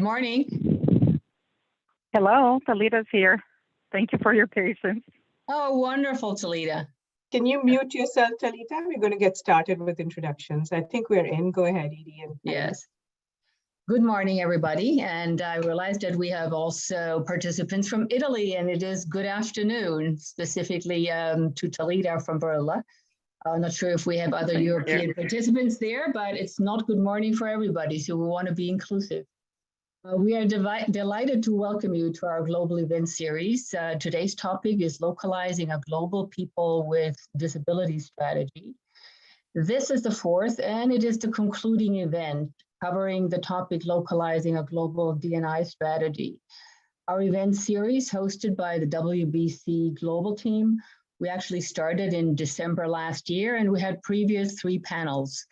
Good morning. Hello, Talita's here. Thank you for your patience. Oh, wonderful, Talita. Can you mute yourself, Talita? We're going to get started with introductions. I think we're in. Go ahead, Edie. Yes. Good morning, everybody. And I realized that we have also participants from Italy, and it is good afternoon, specifically to Talita from Verla. I'm not sure if we have other European participants there, but it's not good morning for everybody, so we want to be inclusive. We are delighted to welcome you to our global event series. Today's topic is Localizing a Global People with Disabilities Strategy. This is the fourth, and it is the concluding event covering the topic Localizing a Global D&I Strategy. Our event series, hosted by the WBC Global Team, we actually started in December last year, and we had previous 3 panels,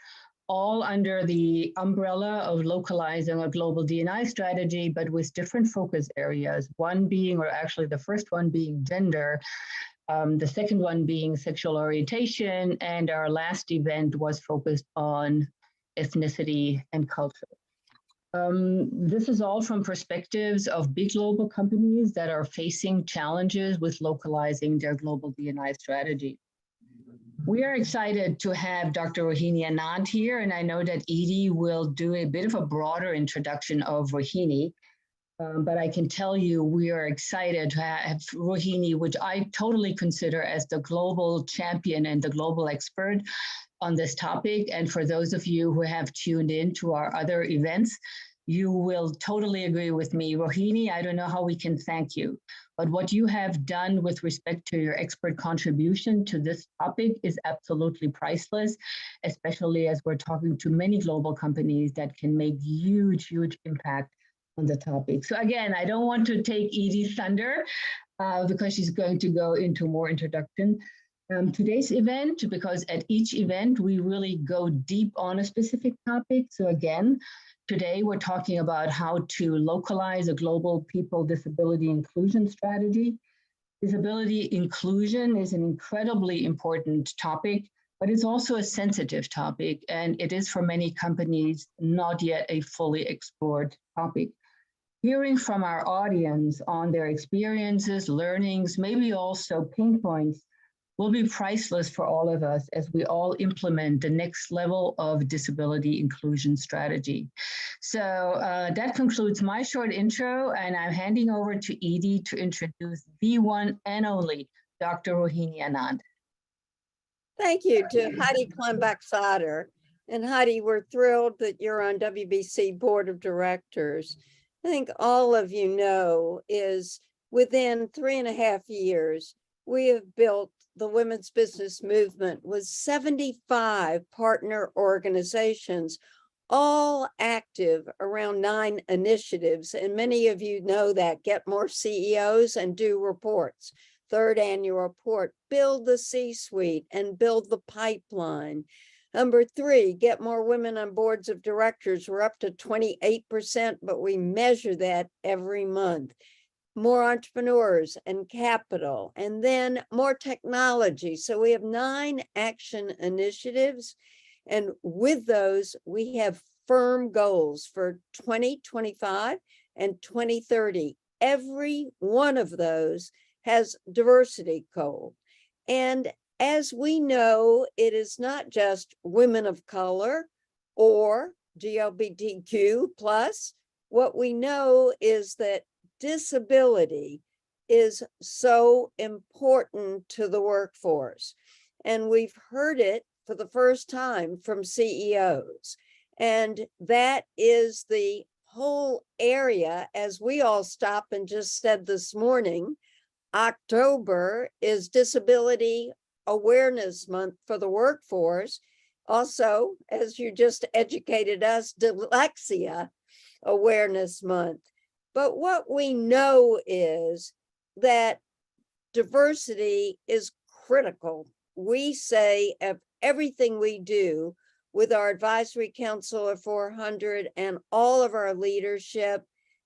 all under the umbrella of Localizing a Global D&I Strategy, but with different focus areas. One being, or actually the first one being gender, the second one being sexual orientation, and our last event was focused on ethnicity and culture. This is all from perspectives of big global companies that are facing challenges with localizing their global D&I strategy. We are excited to have Dr. Rohini Anand here, and I know that Edie will do a bit of a broader introduction of Rohini, but I can tell you we are excited to have Rohini, which I totally consider as the global champion and the global expert on this topic. And for those of you who have tuned in to our other events, you will totally agree with me. Rohini, I don't know how we can thank you, but what you have done with respect to your expert contribution to this topic is absolutely priceless, especially as we're talking to many global companies that can make huge, huge impact on the topic. So again, I don't want to take Edie's thunder because she's going to go into more introduction. Today's event, because at each event, we really go deep on a specific topic. So again, today we're talking about how to localize a global people disability inclusion strategy. Disability inclusion is an incredibly important topic, but it's also a sensitive topic, and it is for many companies not yet a fully explored topic. Hearing from our audience on their experiences, learnings, maybe also pain points, will be priceless for all of us as we all implement the next level of disability inclusion strategy. So that concludes my short intro, and I'm handing over to Edie to introduce the one and only Dr. Rohini Anand. Thank you to Heidi Klembeck-Soder. And Heidi, we're thrilled that you're on WBC Board of Directors. I think all of you know is within 3.5 years, we have built the women's business movement with 75 partner organizations, all active around 9 initiatives. And many of you know that. Get more CEOs and do reports. 3rd annual report, build the C-suite and build the pipeline. Number 3, get more women on boards of directors. We're up to 28%, but we measure that every month. More entrepreneurs and capital, and then more technology. So we have 9 action initiatives. And with those, we have firm goals for 2025 and 2030. Every one of those has diversity goal. And as we know, it is not just women of color or LGBTQ plus. What we know is that disability is so important to the workforce. And we've heard it for the first time from CEOs. And that is the whole area, as we all stopped and just said this morning, October is Disability Awareness Month for the workforce. Also, as you just educated us, Dyslexia Awareness Month. But what we know is that diversity is critical. We say of everything we do with our advisory council of 400 and all of our leadership,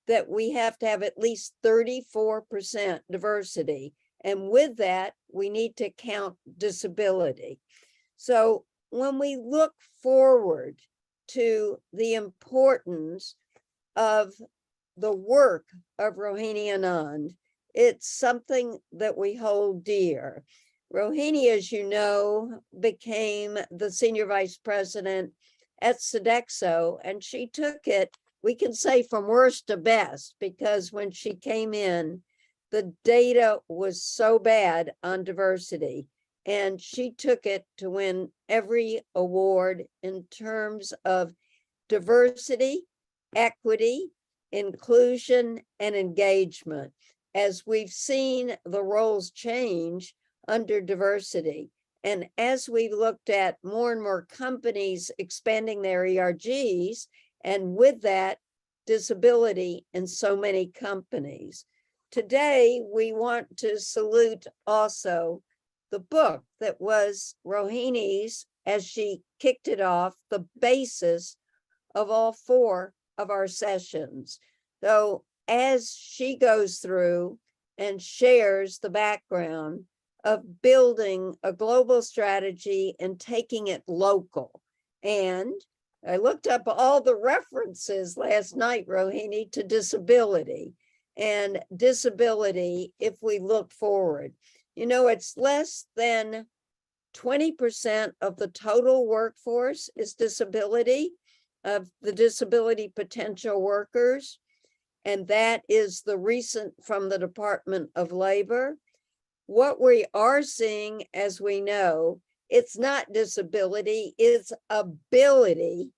that we have to have at least 34% diversity. And with that, we need to count disability. So when we look forward to the importance of the work of Rohini Anand. It's something that we hold dear. Rohini, as you know, became the senior vice president at Sodexo, and she took it, we can say, from worst to best, because when she came in, the data was so bad on diversity, and she took it to win every award in terms of diversity, equity, inclusion, and engagement, as we've seen the roles change under diversity. And as we looked at more and more companies expanding their ERGs, and with that, disability in so many companies. Today, we want to salute also the book that was Rohini's, as she kicked it off, the basis of all 4 of our sessions. So as she goes through and shares the background of building a global strategy and taking it local. And I looked up all the references last night, Rohini, to disability. And disability, if we look forward, you know, it's less than 20% of the total workforce is disability, of the disability potential workers. And that is the recent from the Department of Labor. What we are seeing, as we know, it's not disability, it's ability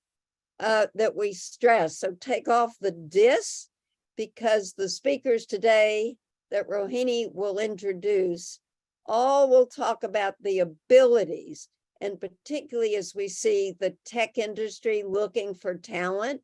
that we stress. So take off the dis, because the speakers today that Rohini will introduce all will talk about the abilities, and particularly as we see the tech industry looking for talent,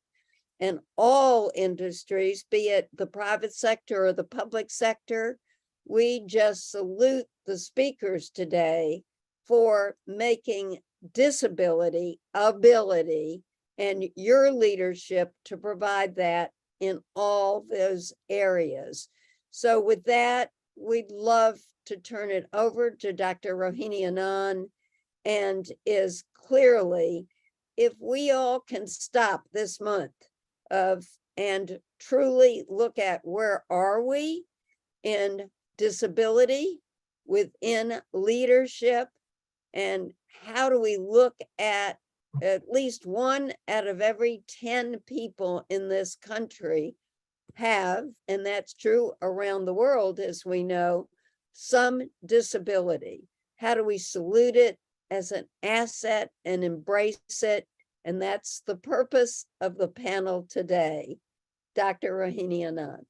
and all industries, be it the private sector or the public sector. We just salute the speakers today for making disability ability, and your leadership to provide that in all those areas. So with that, we'd love to turn it over to Dr. Rohini Anand, and is clearly, if we all can stop this month and truly look at where are we in disability within leadership, and how do we look at least 1 out of every 10 people in this country have, and that's true around the world, as we know, some disability. How do we salute it as an asset and embrace it? And that's the purpose of the panel today. Dr. Rohini Anand.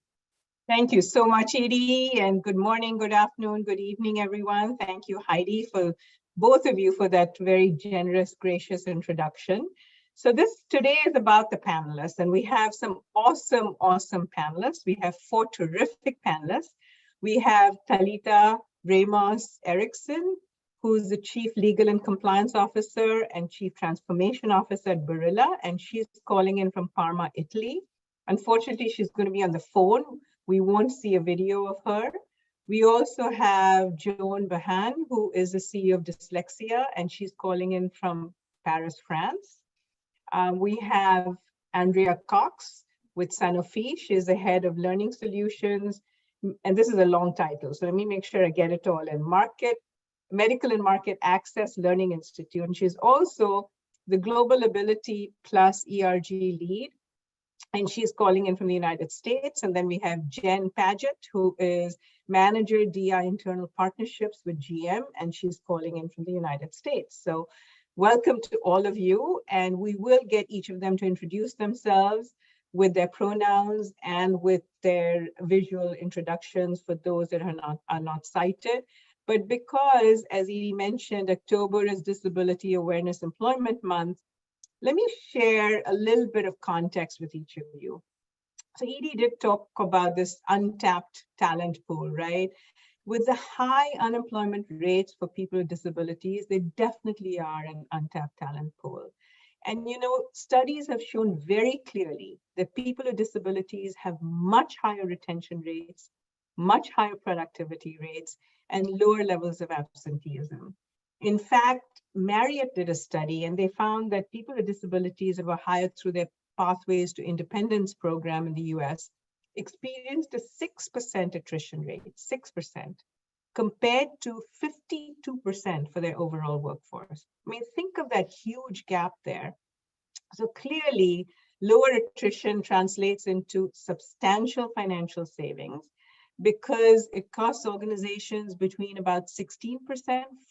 Thank you so much, Edie, and good morning, good afternoon, good evening, everyone. Thank you, Heidi, for both of you for that very generous, gracious introduction. So today is about the panelists, and we have some awesome panelists. We have 4 terrific panelists. We have Talita Ramos Erickson, who's the Chief Legal and Compliance Officer and Chief Transformation Officer at Barilla, and she's calling in from Parma, Italy. Unfortunately, she's going to be on the phone. We won't see a video of her. We also have Joan Bahan, who is the CEO of Dyslexia, and she's calling in from Paris, France. We have Andrea Cox with Sanofi. She's the head of learning solutions. And this is a long title, so let me make sure I get it all in. Medical and Market Access Learning Institute. And she's also the Global Ability Plus ERG lead, and she's calling in from the United States. And then we have Jen Paget, who is Manager DI Internal Partnerships with GM, and she's calling in from the United States. So welcome to all of you, and we will get each of them to introduce themselves with their pronouns and with their visual introductions for those that are not sighted. But because, as Edie mentioned, October is Disability Awareness Employment Month, let me share a little bit of context with each of you. So Edie did talk about this untapped talent pool, right? With the high unemployment rates for people with disabilities, they definitely are an untapped talent pool. And you know, studies have shown very clearly that people with disabilities have much higher retention rates, much higher productivity rates, and lower levels of absenteeism. In fact, Marriott did a study, and they found that people with disabilities who were hired through their Pathways to Independence program in the US experienced a 6% attrition rate, 6%, compared to 52% for their overall workforce. I mean, think of that huge gap there. So clearly, lower attrition translates into substantial financial savings because it costs organizations between about 16%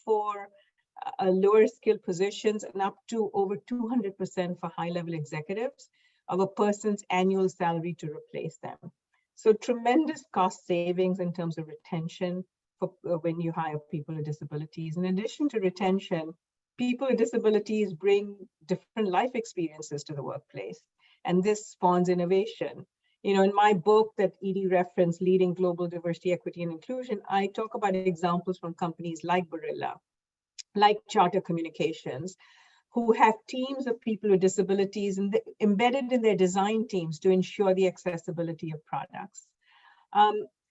for lower skilled positions and up to over 200% for high-level executives of a person's annual salary to replace them. So tremendous cost savings in terms of retention for when you hire people with disabilities. In addition to retention, people with disabilities bring different life experiences to the workplace, and this spawns innovation. You know, in my book that Edie referenced, Leading Global Diversity, Equity, and Inclusion, I talk about examples from companies like Barilla, like Charter Communications, who have teams of people with disabilities and embedded in their design teams to ensure the accessibility of products.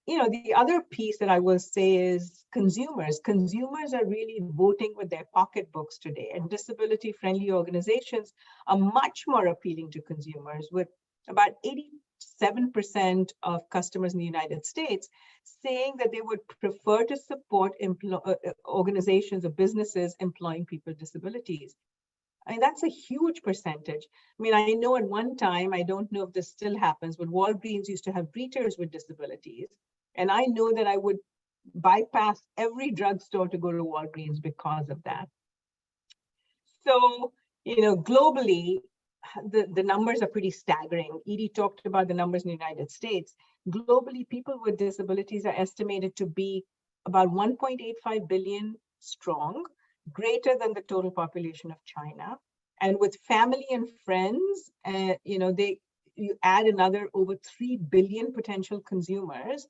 You know, the other piece that I will say is consumers. Consumers are really voting with their pocketbooks today, and disability-friendly organizations are much more appealing to consumers, with about 87% of customers in the United States saying that they would prefer to support organizations or businesses employing people with disabilities. I mean, that's a huge percentage. I mean, I know at one time, I don't know if this still happens, but Walgreens used to have greeters with disabilities. And I know that I would bypass every drugstore to go to Walgreens because of that. So, you know, globally, the numbers are pretty staggering. Edie talked about the numbers in the United States. Globally, people with disabilities are estimated to be about 1.85 billion strong, greater than the total population of China. And with family and friends, you know, you add another over 3 billion potential consumers,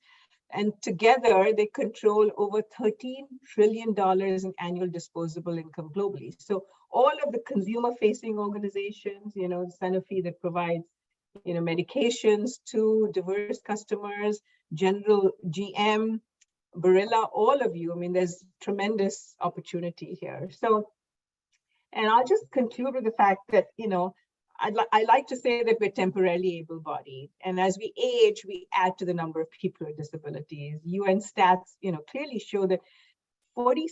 and together they control over $13 trillion in annual disposable income globally. So all of the consumer-facing organizations, you know, Sanofi that provides, you know, medications to diverse customers, General GM, Barilla, all of you, I mean, there's tremendous opportunity here. So, and I'll just conclude with the fact that, you know, I like to say that we're temporarily able-bodied, and as we age, we add to the number of people with disabilities. UN stats, you know, clearly show that 46%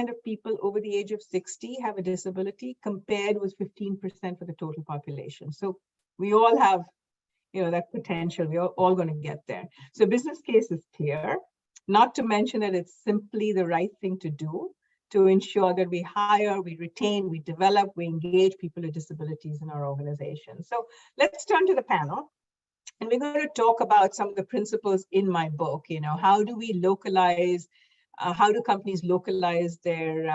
of people over the age of 60 have a disability, compared with 15% for the total population. So we all have, you know, that potential. We're all going to get there. So business case is clear, not to mention that it's simply the right thing to do to ensure that we hire, we retain, we develop, we engage people with disabilities in our organization. So let's turn to the panel. And we're going to talk about some of the principles in my book. You know, how do we localize, how do companies localize their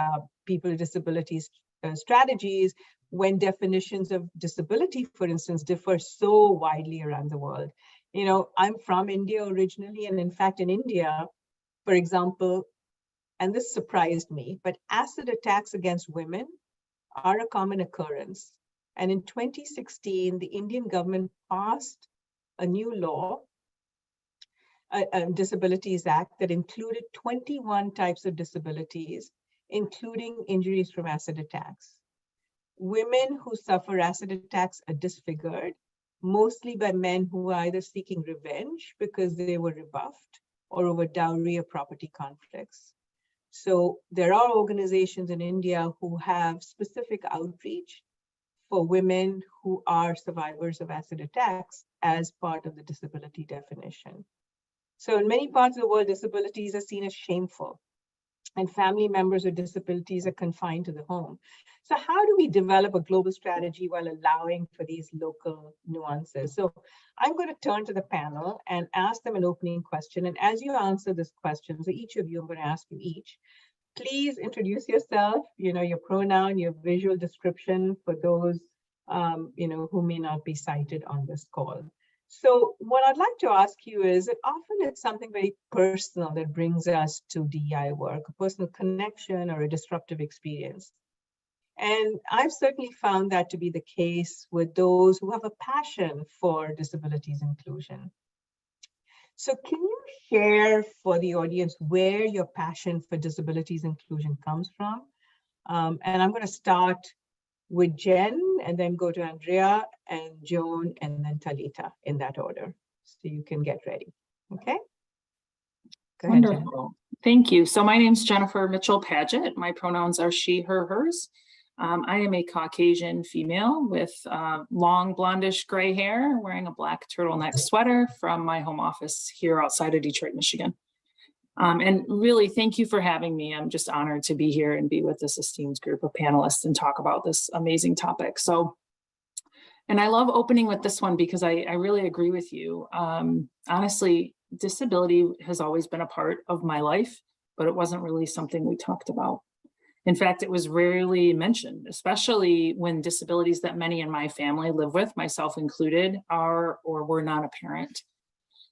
people with disabilities strategies when definitions of disability, for instance, differ so widely around the world? You know, I'm from India originally, and in fact, in India, for example, and this surprised me, but acid attacks against women are a common occurrence. And in 2016, the Indian government passed a new law, a Disabilities Act, that included 21 types of disabilities, including injuries from acid attacks. Women who suffer acid attacks are disfigured, mostly by men who are either seeking revenge because they were rebuffed or over dowry or property conflicts. So there are organizations in India who have specific outreach for women who are survivors of acid attacks as part of the disability definition. So in many parts of the world, disabilities are seen as shameful, and family members with disabilities are confined to the home. So how do we develop a global strategy while allowing for these local nuances? So I'm going to turn to the panel and ask them an opening question. And as you answer this question, so each of you, I'm going to ask you each, please introduce yourself, you know, your pronoun, your visual description for those, you know, who may not be cited on this call. So what I'd like to ask you is that often it's something very personal that brings us to DEI work, a personal connection or a disruptive experience. And I've certainly found that to be the case with those who have a passion for disabilities inclusion. So can you share for the audience where your passion for disabilities inclusion comes from? And I'm going to start with Jen, and then go to Andrea and Joan, and then Talita, in that order. so you can get ready. Okay? Go ahead, Jen. Wonderful. Thank you. So my name's Jennifer Mitchell-Paget. My pronouns are she, her, hers. I am a Caucasian female with long blondish gray hair, wearing a black turtleneck sweater from my home office here outside of Detroit, Michigan. And really, thank you for having me. I'm just honored to be here and be with this esteemed group of panelists and talk about this amazing topic. So, and I love opening with this one because I really agree with you. Honestly, disability has always been a part of my life, but it wasn't really something we talked about. In fact, it was rarely mentioned, especially when disabilities that many in my family live with, myself included, are or were not apparent.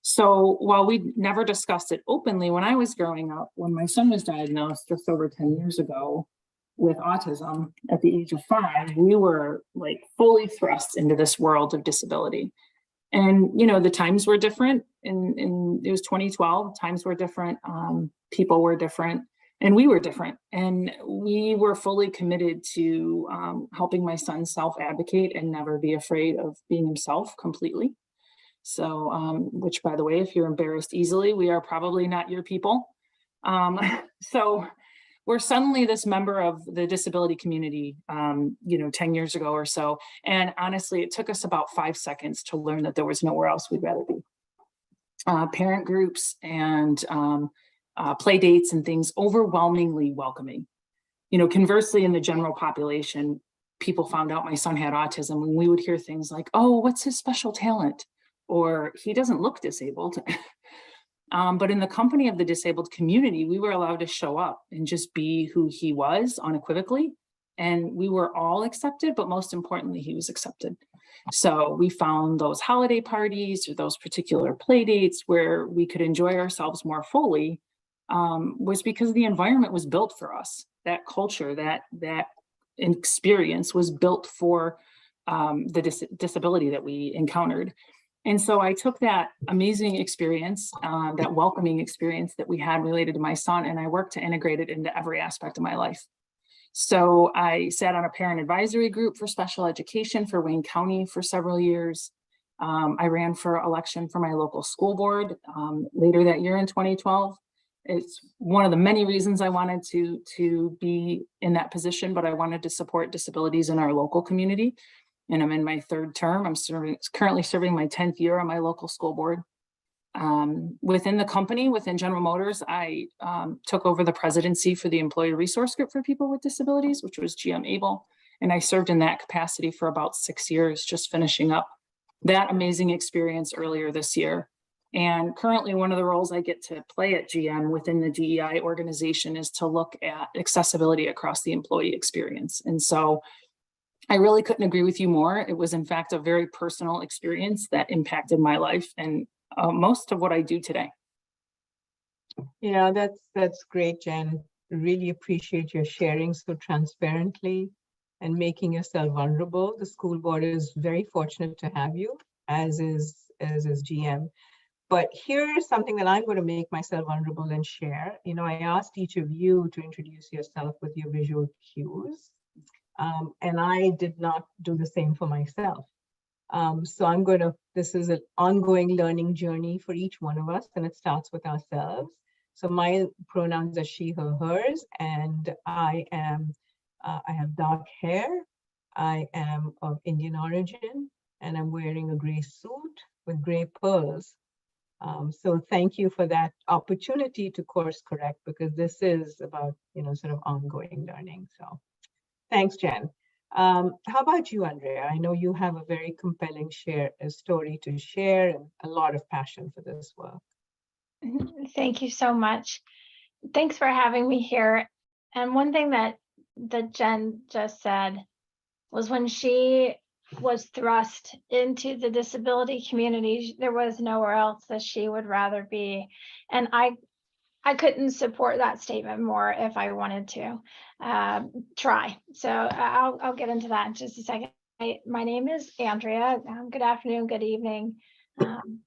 So while we never discussed it openly, when I was growing up, when my son was diagnosed just over 10 years ago with autism at the age of 5, we were like fully thrust into this world of disability. And, you know, the times were different. And it was 2012, times were different, people were different, and we were different. And we were fully committed to helping my son self-advocate and never be afraid of being himself completely. So, which, by the way, if you're embarrassed easily, we are probably not your people. So we're suddenly this member of the disability community, 10 years ago or so. And honestly, it took us about 5 seconds to learn that there was nowhere else we'd rather be. Parent groups and play dates and things, overwhelmingly welcoming. You know, conversely, in the general population, people found out my son had autism and we would hear things like, oh, what's his special talent? Or he doesn't look disabled. But in the company of the disabled community, we were allowed to show up and just be who he was unequivocally. And we were all accepted, but most importantly, he was accepted. So we found those holiday parties or those particular play dates where we could enjoy ourselves more fully, was because the environment was built for us. That culture, that experience was built for the disability that we encountered. And so I took that amazing experience, that welcoming experience that we had related to my son, and I worked to integrate it into every aspect of my life. So I sat on a parent advisory group for special education for Wayne County for several years. I ran for election for my local school board later that year in 2012. It's one of the many reasons I wanted to be in that position, but I wanted to support disabilities in our local community. And I'm in my 3rd term. I'm currently serving my 10th year on my local school board. Within the company, within General Motors, I took over the presidency for the Employee Resource Group for People with Disabilities, which was GM Able. And I served in that capacity for about 6 years, just finishing up that amazing experience earlier this year. And currently one of the roles I get to play at GM within the DEI organization is to look at accessibility across the employee experience. And so I really couldn't agree with you more. It was in fact a very personal experience that impacted my life and most of what I do today. Yeah, that's great, Jen. Really appreciate your sharing so transparently and making yourself vulnerable. The school board is very fortunate to have you, as is GM. But here's something that I'm going to make myself vulnerable and share. You know, I asked each of you to introduce yourself with your visual cues. And I did not do the same for myself. So this is an ongoing learning journey for each one of us, and it starts with ourselves. So my pronouns are she, her, hers, and I have dark hair. I am of Indian origin, and I'm wearing a gray suit with gray pearls. So thank you for that opportunity to course correct, because this is about, sort of ongoing learning. So thanks, Jen. How about you, Andrea? I know you have a very compelling story to share and a lot of passion for this work. Thank you so much. Thanks for having me here. And one thing that Jen just said was when she was thrust into the disability community, there was nowhere else that she would rather be. And I couldn't support that statement more if I wanted to try. So I'll get into that in just a second. My name is Andrea. Good afternoon, good evening,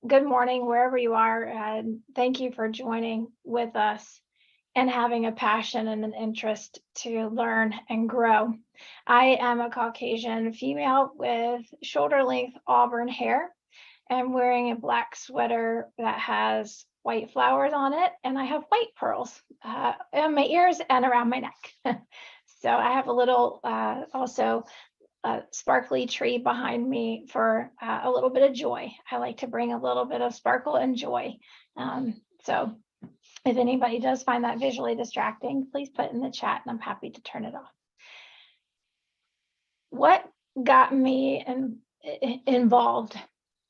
good morning, wherever you are. And thank you for joining with us and having a passion and an interest to learn and grow. I am a Caucasian female with shoulder length auburn hair. am wearing a black sweater that has white flowers on it, and I have white pearls in my ears and around my neck. So I have a little also a sparkly tree behind me for a little bit of joy. I like to bring a little bit of sparkle and joy. So if anybody does find that visually distracting, please put it in the chat and I'm happy to turn it off. What got me involved,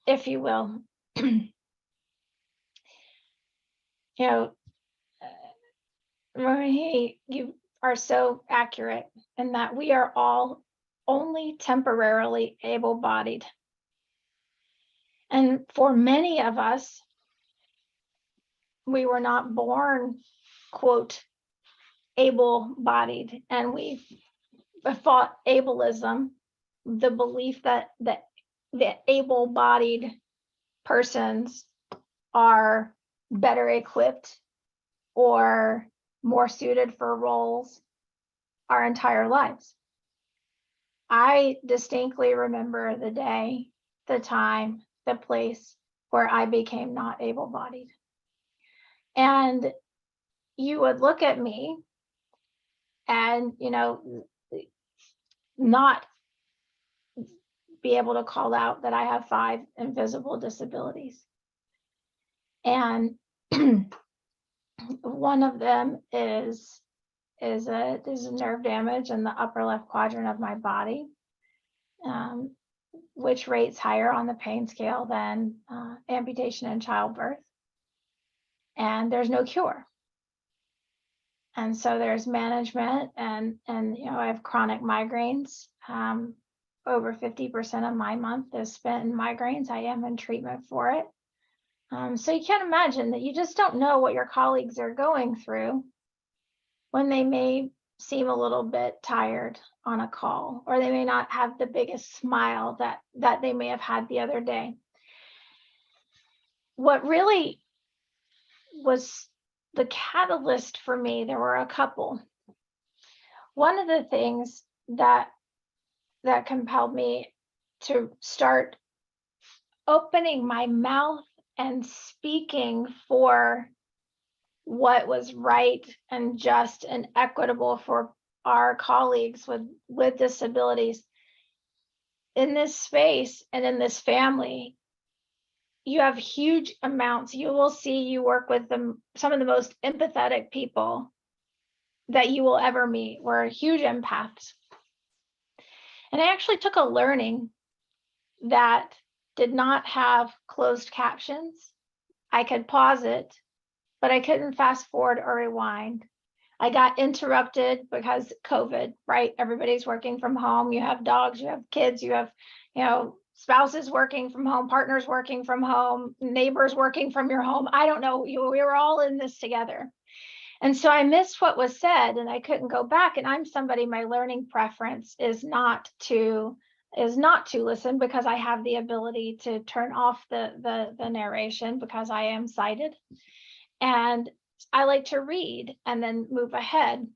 if you will, you know, Marie, you are so accurate in that we are all only temporarily able-bodied. And for many of us, we were not born, quote, able-bodied, and we fought ableism, the belief that the able-bodied persons are better equipped or more suited for roles our entire lives. I distinctly remember the day, the time, the place where I became not able-bodied. And you would look at me and, you know, not be able to call out that I have 5 invisible disabilities. And one of them is a nerve damage in the upper left quadrant of my body, which rates higher on the pain scale than amputation and childbirth. And there's no cure. And so there's management, and you know, I have chronic migraines. Over 50% of my month is spent in migraines. I am in treatment for it. So you can't imagine that you just don't know what your colleagues are going through when they may seem a little bit tired on a call, or they may not have the biggest smile that they may have had the other day. What really was the catalyst for me, there were a couple. One of the things that compelled me to start opening my mouth and speaking for what was right and just and equitable for our colleagues with disabilities in this space and in this family. You have huge amounts. You will see, you work with some of the most empathetic people that you will ever meet. We're huge empaths. And I actually took a learning that did not have closed captions. I could pause it, but I couldn't fast forward or rewind. I got interrupted because COVID, right? Everybody's working from home. You have dogs, you have kids, you have, you know, spouses working from home, partners working from home, neighbors working from your home. I don't know, we were all in this together. And so I missed what was said and I couldn't go back. And I'm somebody, my learning preference is not to listen, because I have the ability to turn off the narration because I am sighted. And I like to read and then move ahead.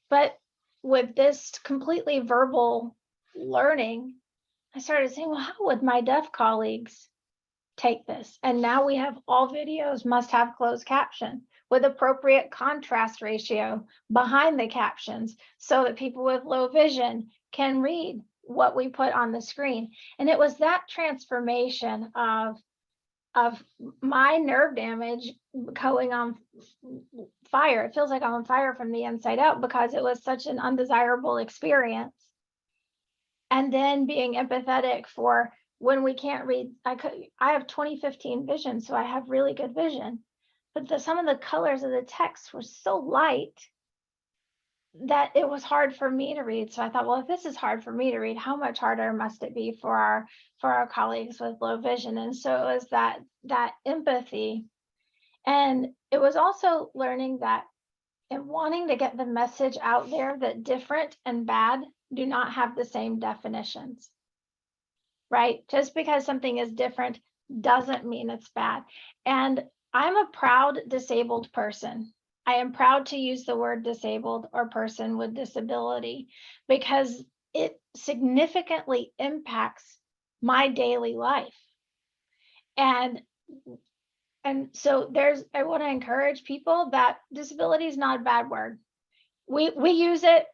But with this completely verbal learning, I started saying, well, how would my deaf colleagues take this? And now we have all videos must have closed caption with appropriate contrast ratio behind the captions so that people with low vision can read what we put on the screen. And it was that transformation of my nerve damage going on fire. It feels like I'm on fire from the inside out because it was such an undesirable experience. And then being empathetic for when we can't read. I have 20/15 vision, so I have really good vision. But some of the colors of the text were so light that it was hard for me to read. So I thought, well, if this is hard for me to read, how much harder must it be for our colleagues with low vision? And so it was that empathy. And it was also learning that and wanting to get the message out there that different and bad do not have the same definitions, right? Just because something is different doesn't mean it's bad. And I'm a proud disabled person. I am proud to use the word disabled or person with disability because it significantly impacts my daily life. And so I want to encourage people that disability is not a bad word. We use it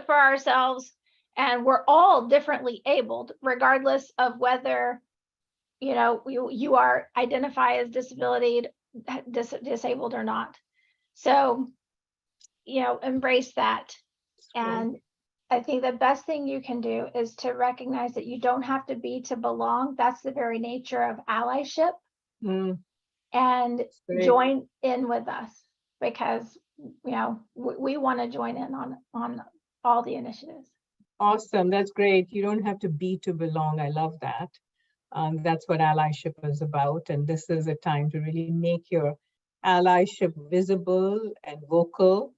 for ourselves, and we're all differently abled, regardless of whether you are identify as disabled or not. So embrace that. And I think the best thing you can do is to recognize that you don't have to be to belong. That's the very nature of allyship. And join in with us, because we want to join in on all the initiatives. Awesome. That's great. You don't have to be to belong. I love that. That's what allyship is about. And this is a time to really make your allyship visible and vocal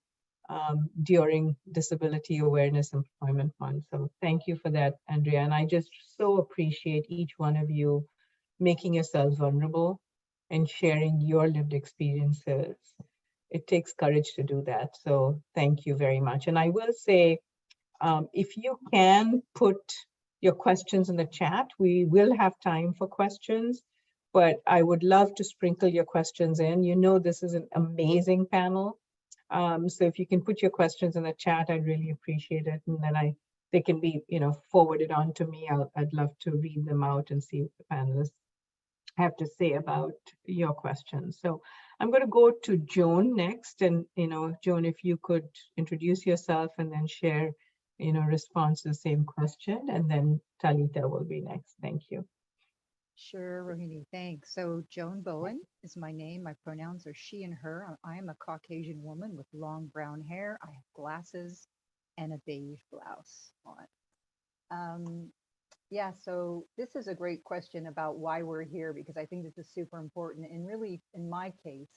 during Disability Awareness Employment Month. So thank you for that, Andrea. And I just so appreciate each one of you making yourselves vulnerable and sharing your lived experiences. It takes courage to do that. So thank you very much. And I will say, if you can put your questions in the chat, we will have time for questions, but I would love to sprinkle your questions in. This is an amazing panel. So if you can put your questions in the chat, I'd really appreciate it. And then they can be, forwarded on to me. I'd love to read them out and see what the panelists have to say about your questions. So I'm going to go to Joan next. And, Joan, if you could introduce yourself and then share, response to the same question. And then Talita will be next. Thank you. Sure, Rohini, thanks. So Joan Bowen is my name. My pronouns are she and her. I am a Caucasian woman with long brown hair. I have glasses and a beige blouse on. Yeah, so this is a great question about why we're here, because I think this is super important. And really, in my case,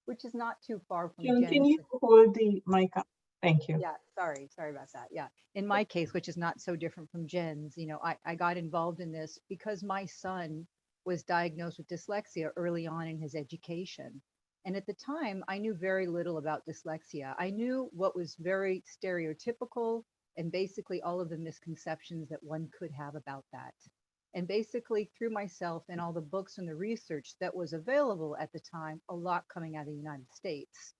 which is not too far from Joan, Jen's. can you hold the mic up? Thank you. Yeah, sorry about that. Yeah, in my case, which is not so different from Jen's, I got involved in this because my son was diagnosed with dyslexia early on in his education. And at the time, I knew very little about dyslexia. I knew what was very stereotypical and basically all of the misconceptions that one could have about that. And basically through myself and all the books and the research that was available at the time, a lot coming out of the United States.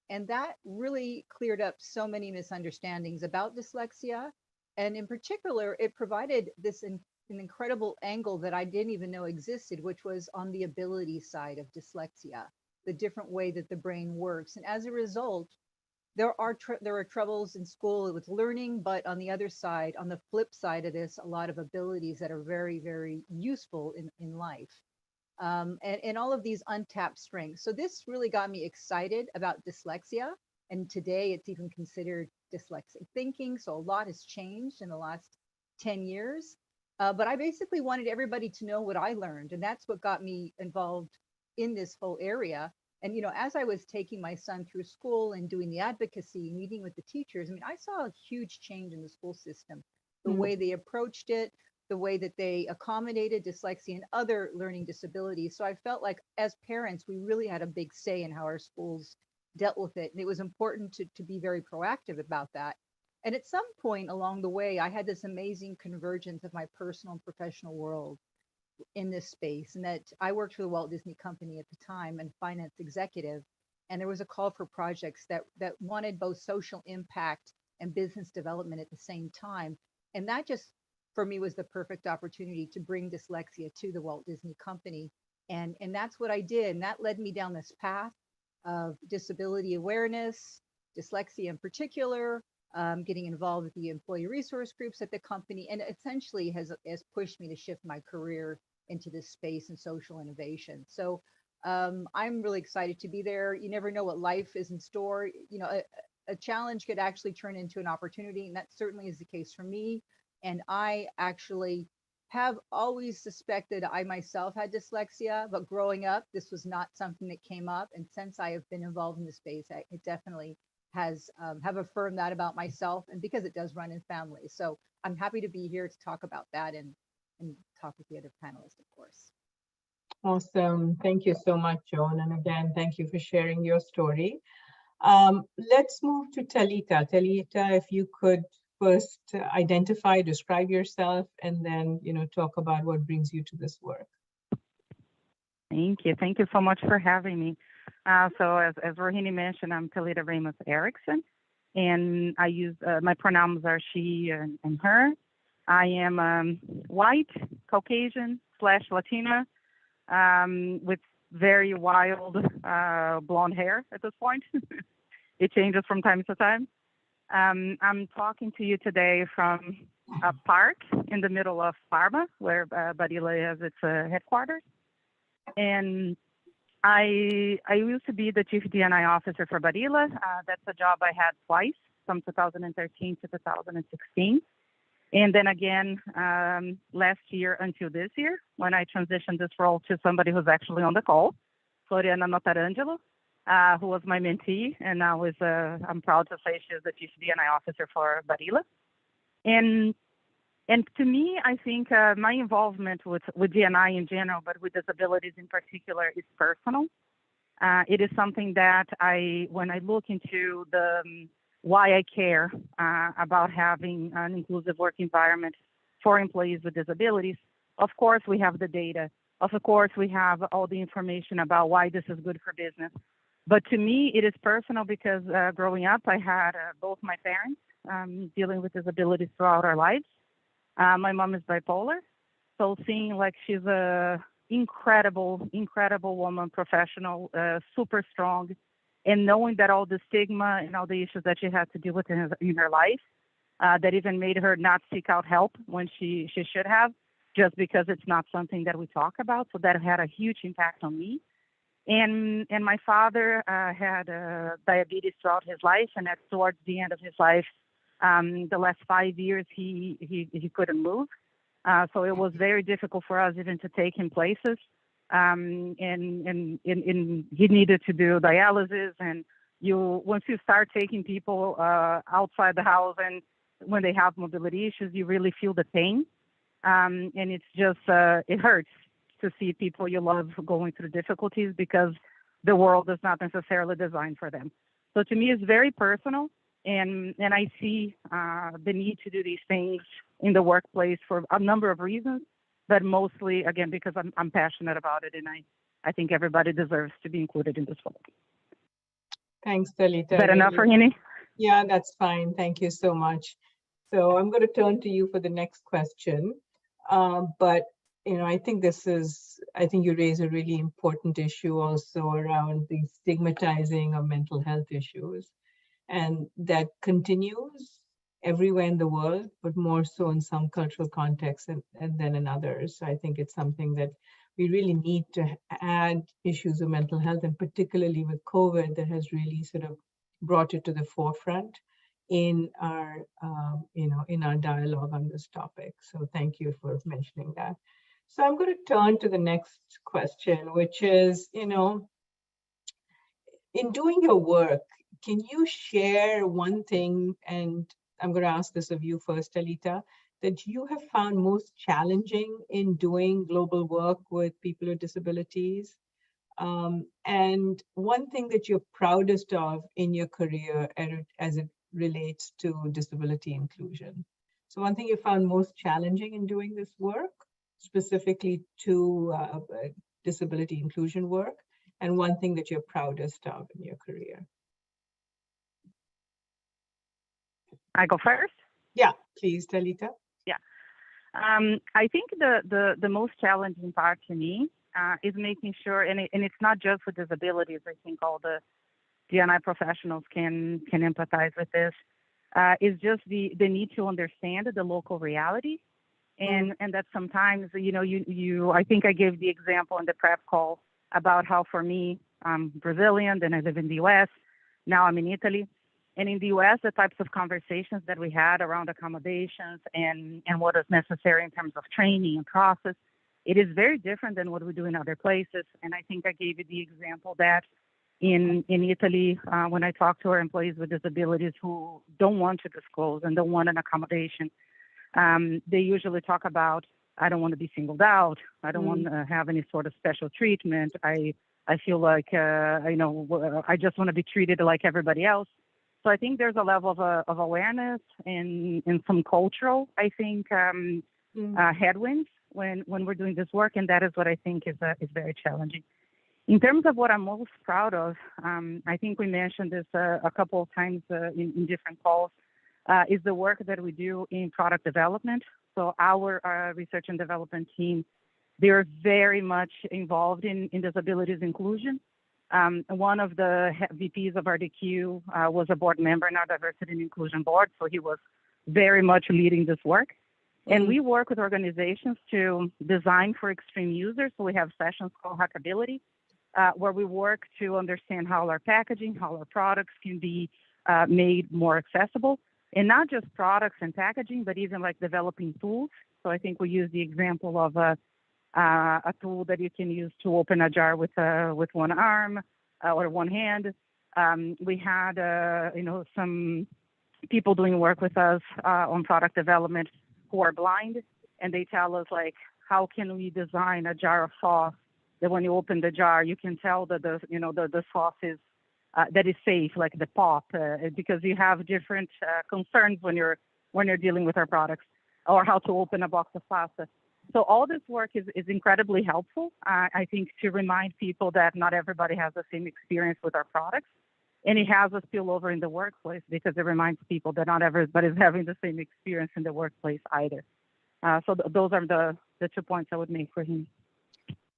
And that really cleared up so many misunderstandings about dyslexia. And in particular, it provided an incredible angle that I didn't even know existed, which was on the ability side of dyslexia, the different way that the brain works. And as a result, there are troubles in school with learning, but on the other side, on the flip side of this, a lot of abilities that are very, very useful in life. And all of these untapped strengths. So this really got me excited about dyslexia. And today it's even considered dyslexic thinking. So a lot has changed in the last 10 years. But I basically wanted everybody to know what I learned. And that's what got me involved in this whole area. And, as I was taking my son through school and doing the advocacy, meeting with the teachers, I saw a huge change in the school system, the way they approached it, the way that they accommodated dyslexia and other learning disabilities. So I felt like as parents, we really had a big say in how our schools dealt with it. And it was important to be very proactive about that. And at some point along the way, I had this amazing convergence of my personal and professional world in this space. And that I worked for the Walt Disney Company at the time and finance executive. And there was a call for projects that wanted both social impact and business development at the same time. And that just, for me, was the perfect opportunity to bring dyslexia to the Walt Disney Company. And that's what I did. And that led me down this path of disability awareness, dyslexia in particular, getting involved with the employee resource groups at the company, and essentially has pushed me to shift my career into this space and social innovation. So I'm really excited to be there. You never know what life is in store. A challenge could actually turn into an opportunity, and that certainly is the case for me. And I actually have always suspected I myself had dyslexia, but growing up, this was not something that came up. And since I have been involved in the space, it definitely has have affirmed that about myself, and because it does run in families. So I'm happy to be here to talk about that and talk with the other panelists, of course. Awesome. Thank you so much, Joan. And again, thank you for sharing your story. Let's move to Talita. Talita, if you could first identify, describe yourself, and then talk about what brings you to this work. Thank you. Thank you so much for having me. So as Rohini mentioned, I'm Talita Ramos Erickson, and I use my pronouns are she and her. I am white, Caucasian / Latina, with very wild blonde hair at this point. It changes from time to time. I'm talking to you today from a park in the middle of Parma, where Barilla has its headquarters. And I used to be the chief D&I officer for Barilla. That's a job I had twice, from 2013 to 2016. And then again, last year until this year, when I transitioned this role to somebody who's actually on the call, Floriana Notarangelo, who was my mentee, and now I'm proud to say she's the chief D&I officer for Barilla. And to me, I think my involvement with D&I in general, but with disabilities in particular, is personal. It is something that when I look into why I care about having an inclusive work environment for employees with disabilities, of course we have the data. Of course we have all the information about why this is good for business. But to me, it is personal because growing up, I had both my parents dealing with disabilities throughout our lives. My mom is bipolar, so seeing like she's a incredible woman, professional, super strong, and knowing that all the stigma and all the issues that she had to deal with in her life, that even made her not seek out help when she should have, just because it's not something that we talk about. So that had a huge impact on me. And my father had diabetes throughout his life, and towards the end of his life, the last 5 years, he couldn't move. So it was very difficult for us even to take him places. And he needed to do dialysis. And once you start taking people outside the house, and when they have mobility issues, you really feel the pain. And it's just, it hurts to see people you love going through difficulties because the world is not necessarily designed for them. So to me, it's very personal. And I see the need to do these things in the workplace for a number of reasons, but mostly, again, because I'm passionate about it, and I think everybody deserves to be included in this work. Thanks, Talita. Is that enough for Rohini? Yeah, that's fine. Thank you so much. So I'm going to turn to you for the next question. But I think you raise a really important issue also around the stigmatizing of mental health issues. And that continues everywhere in the world, but more so in some cultural contexts and then in others. So I think it's something that we really need to add issues of mental health, and particularly with COVID, that has really sort of brought it to the forefront in our, in our dialogue on this topic. So thank you for mentioning that. So I'm going to turn to the next question, which is, in doing your work, can you share one thing, and I'm going to ask this of you first, Talita, that you have found most challenging in doing global work with people with disabilities? And one thing that you're proudest of in your career as it relates to disability inclusion. So one thing you found most challenging in doing this work, specifically to disability inclusion work, and one thing that you're proudest of in your career. I go first? Yeah, please, Talita. Yeah. I think the most challenging part to me is making sure, and it's not just for disabilities, I think all the D&I professionals can empathize with this, is just the need to understand the local reality. And that sometimes, I think I gave the example in the prep call about how for me, I'm Brazilian, then I live in the US, now I'm in Italy. And in the US, the types of conversations that we had around accommodations and what is necessary in terms of training and process, it is very different than what we do in other places. And I think I gave you the example that in Italy, when I talk to our employees with disabilities who don't want to disclose and don't want an accommodation, they usually talk about, I don't want to be singled out. I don't want to have any sort of special treatment. I feel like, I just want to be treated like everybody else. So I think there's a level of awareness and some cultural, I think, headwinds when we're doing this work, and that is what I think is very challenging. In terms of what I'm most proud of, I think we mentioned this a couple of times in different calls, is the work that we do in product development. So our research and development team, they're very much involved in disabilities inclusion. One of the VPs of RDQ was a board member in our diversity and inclusion board, so he was very much leading this work. And we work with organizations to design for extreme users. So we have sessions called Hackability, where we work to understand how our packaging, how our products can be made more accessible. And not just products and packaging, but even like developing tools. So I think we use the example of a tool that you can use to open a jar with one arm or one hand. We had some people doing work with us on product development who are blind, and they tell us like, how can we design a jar of sauce that when you open the jar you can tell that the sauce is that is safe, like the pop, because you have different concerns when you're dealing with our products, or how to open a box of pasta. So all this work is incredibly helpful, I think, to remind people that not everybody has the same experience with our products. And it has a spillover in the workplace because it reminds people that not everybody is having the same experience in the workplace either. So those are the 2 points I would make for him.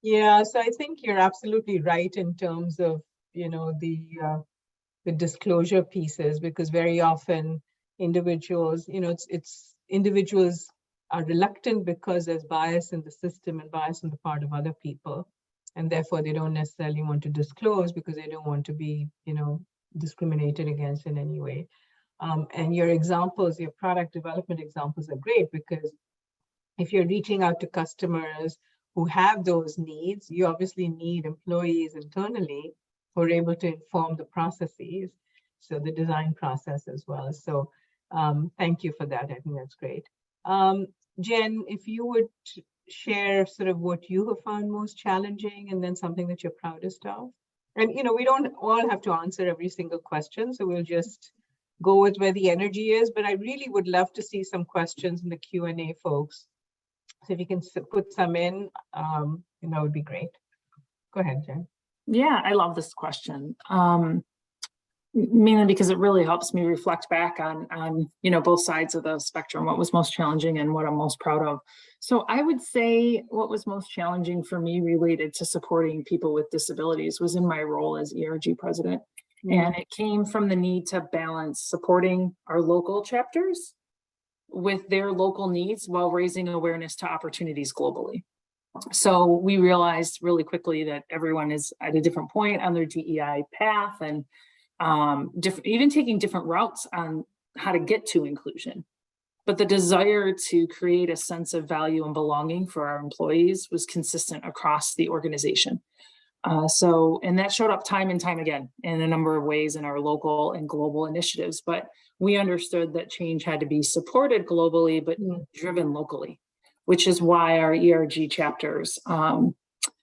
Yeah, so I think you're absolutely right in terms of, the disclosure pieces, because very often individuals, individuals are reluctant because there's bias in the system and bias on the part of other people. And therefore they don't necessarily want to disclose because they don't want to be, discriminated against in any way. And your examples, your product development examples are great, because if you're reaching out to customers who have those needs, you obviously need employees internally who are able to inform the processes, so the design process as well. So thank you for that. I think that's great. Jen, if you would share sort of what you have found most challenging, and then something that you're proudest of. And, we don't all have to answer every single question, so we'll just go with where the energy is, but I really would love to see some questions in the Q&A, folks. So if you can put some in, that would be great. Go ahead, Jen. Yeah, I love this question. Mainly because it really helps me reflect back on both sides of the spectrum, what was most challenging and what I'm most proud of. So I would say what was most challenging for me related to supporting people with disabilities was in my role as ERG president. And it came from the need to balance supporting our local chapters with their local needs while raising awareness to opportunities globally. So we realized really quickly that everyone is at a different point on their DEI path, and even taking different routes on how to get to inclusion. But the desire to create a sense of value and belonging for our employees was consistent across the organization. And that showed up time and time again in a number of ways in our local and global initiatives. But we understood that change had to be supported globally, but driven locally, which is why our ERG chapters,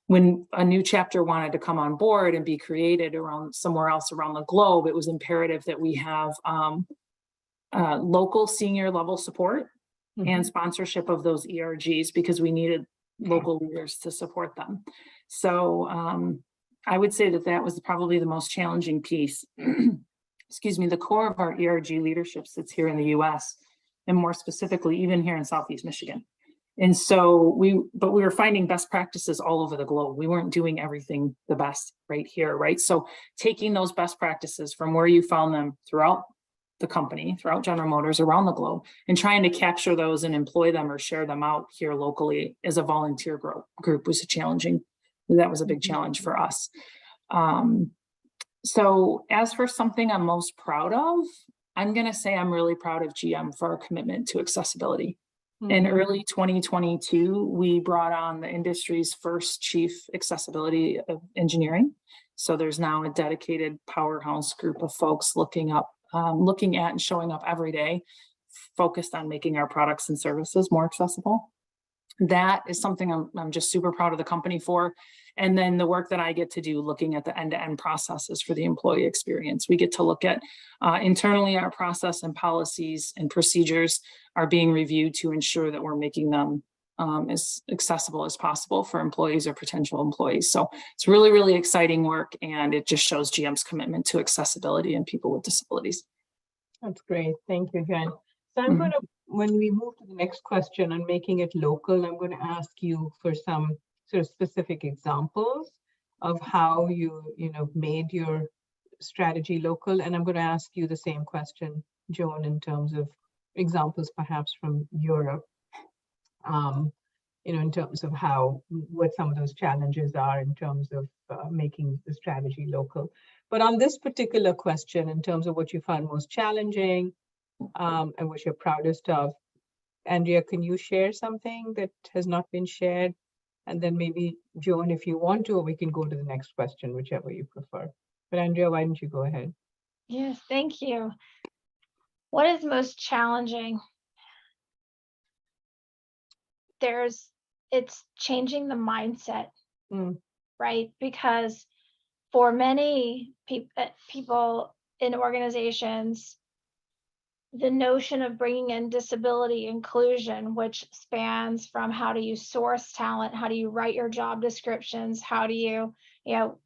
when a new chapter wanted to come on board and be created around somewhere else around the globe, it was imperative that we have local senior level support and sponsorship of those ERGs, because we needed local leaders to support them. So I would say that was probably the most challenging piece. Excuse me, the core of our ERG leadership sits here in the US, and more specifically, even here in Southeast Michigan. And so we were finding best practices all over the globe. We weren't doing everything the best right here, right? So taking those best practices from where you found them throughout the company, throughout General Motors, around the globe, and trying to capture those and employ them or share them out here locally as a volunteer group was that was a big challenge for us. So as for something I'm most proud of, I'm gonna say I'm really proud of GM for our commitment to accessibility. In early 2022, we brought on the industry's first chief accessibility of engineering. So there's now a dedicated powerhouse group of folks looking at and showing up every day, focused on making our products and services more accessible. That is something I'm just super proud of the company for. And then the work that I get to do looking at the end-to-end processes for the employee experience. We get to look at internally our process and policies and procedures are being reviewed to ensure that we're making them as accessible as possible for employees or potential employees. So it's really, really exciting work, and it just shows GM's commitment to accessibility and people with disabilities. That's great. Thank you, Jen. So I'm going to, when we move to the next question on making it local, I'm going to ask you for some sort of specific examples of how you made your strategy local. And I'm going to ask you the same question, Joan, in terms of examples perhaps from Europe, in terms of what some of those challenges are in terms of making the strategy local. But on this particular question, in terms of what you found most challenging and what you're proudest of, Andrea, can you share something that has not been shared? And then maybe Joan, if you want to, or we can go to the next question, whichever you prefer. But Andrea, why don't you go ahead? Yes, thank you. What is most challenging? It's changing the mindset, right? Because for many people in organizations, the notion of bringing in disability inclusion, which spans from how do you source talent, how do you write your job descriptions, how do you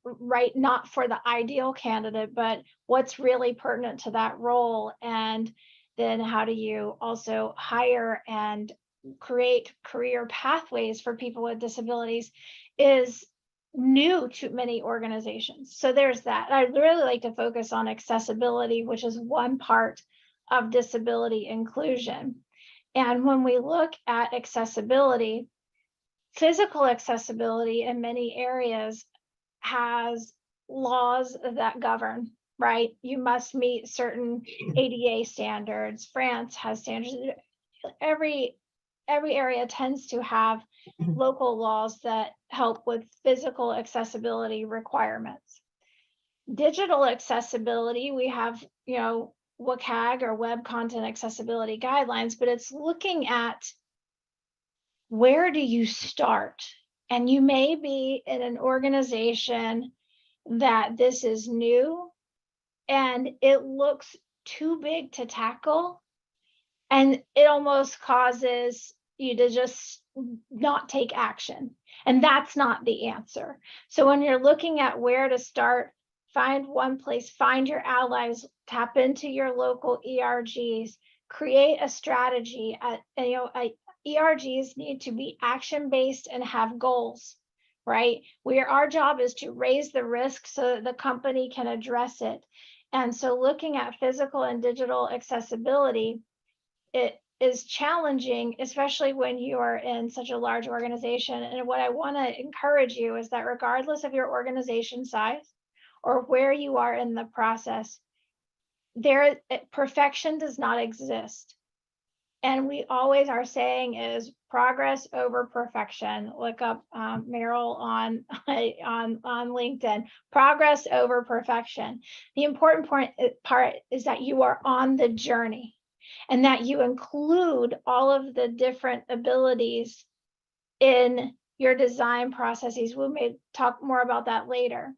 write not for the ideal candidate, but what's really pertinent to that role, and then how do you also hire and create career pathways for people with disabilities, is new to many organizations. So there's that. I'd really like to focus on accessibility, which is one part of disability inclusion. And when we look at accessibility, physical accessibility in many areas has laws that govern, right? You must meet certain ADA standards. France has standards. Every area tends to have local laws that help with physical accessibility requirements. Digital accessibility, we have, WCAG or Web Content Accessibility Guidelines, but it's looking at where do you start? And you may be in an organization that this is new and it looks too big to tackle, and it almost causes you to just not take action. And that's not the answer. So when you're looking at where to start, find one place, find your allies, tap into your local ERGs, create a strategy. ERGs need to be action-based and have goals, right? Our job is to raise the risk so that the company can address it. And so looking at physical and digital accessibility, it is challenging, especially when you are in such a large organization. And what I want to encourage you is that regardless of your organization size or where you are in the process, perfection does not exist. And we always are saying is progress over perfection. Look up Meryl on LinkedIn. Progress over perfection. The important part is that you are on the journey, and that you include all of the different abilities in your design processes. We may talk more about that later.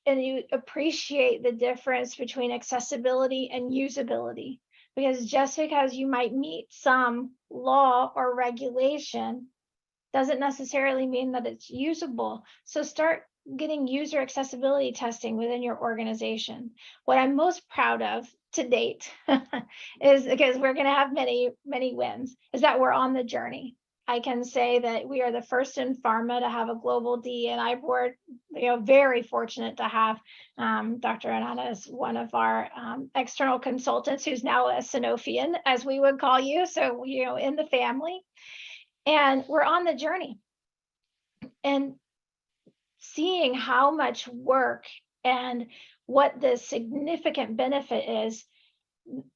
And you appreciate the difference between accessibility and usability, because just because you might meet some law or regulation doesn't necessarily mean that it's usable. So start getting user accessibility testing within your organization. What I'm most proud of to date is, because we're going to have many, many wins, is that we're on the journey. I can say that we are the first in pharma to have a global DE&I board. Very fortunate to have Dr. Anana as one of our external consultants, who's now a Sanofian, as we would call you. So, in the family. And we're on the journey. And seeing how much work and what the significant benefit is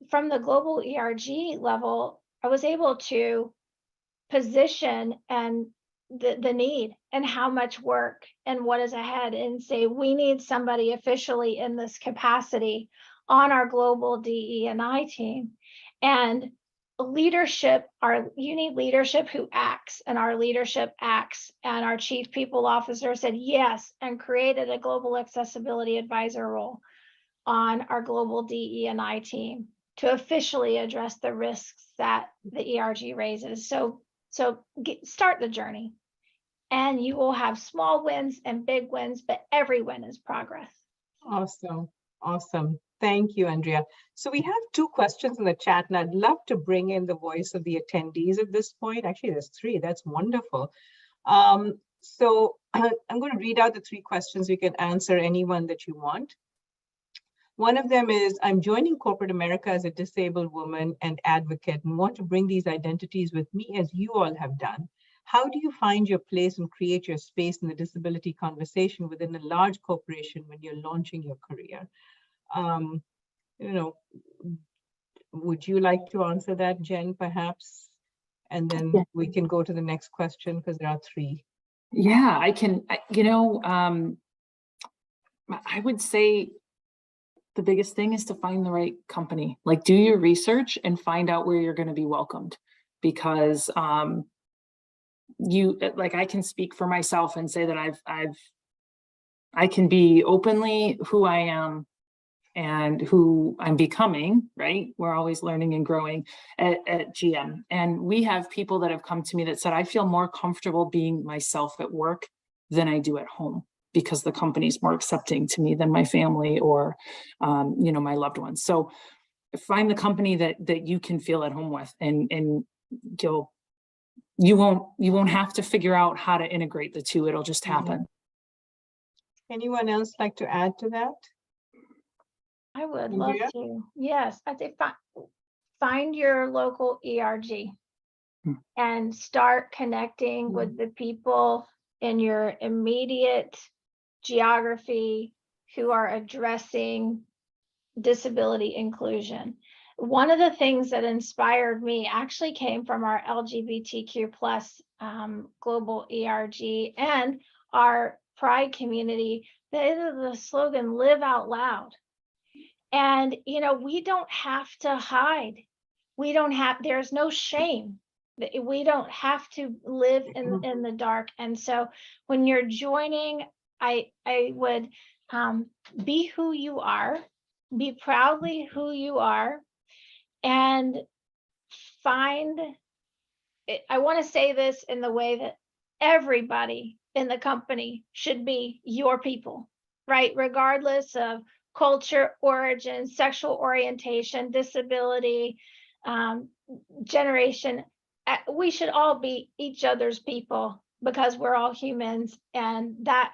from the global ERG level, I was able to position and the need and how much work and what is ahead, and say we need somebody officially in this capacity on our global DE&I team. And leadership, you need leadership who acts, and our leadership acts. And our chief people officer said yes and created a global accessibility advisor role on our global DE&I team. to officially address the risks that the ERG raises. So start the journey, and you will have small wins and big wins, but every win is progress. Awesome. Awesome. Thank you, Andrea. So we have two questions in the chat, and I'd love to bring in the voice of the attendees at this point. Actually, there's three. That's wonderful. So I'm going to read out the three questions. You can answer any one that you want. One of them is, I'm joining corporate America as a disabled woman and advocate and want to bring these identities with me as you all have done. How do you find your place and create your space in the disability conversation within a large corporation when you're launching your career? You know, would you like to answer that, Jen, perhaps? And then we can go to the next question because there are three. Yeah, I can, I would say the biggest thing is to find the right company. Like, do your research and find out where you're going to be welcomed, because I can speak for myself and say that I can be openly who I am and who I'm becoming, right? We're always learning and growing at GM. And we have people that have come to me that said, I feel more comfortable being myself at work than I do at home, because the company's more accepting to me than my family or, my loved ones. So find the company that you can feel at home with, and you won't have to figure out how to integrate the two. It'll just happen. Anyone else like to add to that? I would love to. Yes, I think find your local ERG and start connecting with the people in your immediate geography who are addressing disability inclusion. One of the things that inspired me actually came from our LGBTQ plus global ERG and our Pride community. The slogan, live out loud. And, we don't have to hide. There's no shame. We don't have to live in the dark. And so when you're joining, I would be who you are, be proudly who you are, and I want to say this in the way that everybody in the company should be your people, right? Regardless of culture, origin, sexual orientation, disability, generation, we should all be each other's people, because we're all humans, and that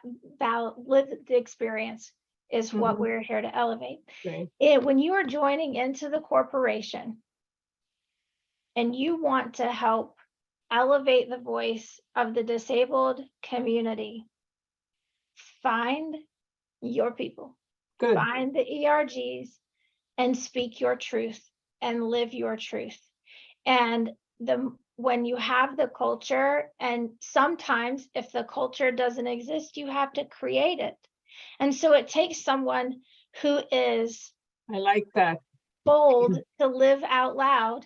lived experience is what we're here to elevate. Right. When you are joining into the corporation and you want to help elevate the voice of the disabled community, find your people. Good. Find the ERGs and speak your truth and live your truth. And when you have the culture, and sometimes if the culture doesn't exist, you have to create it. And so it takes someone who is, I like that, bold to live out loud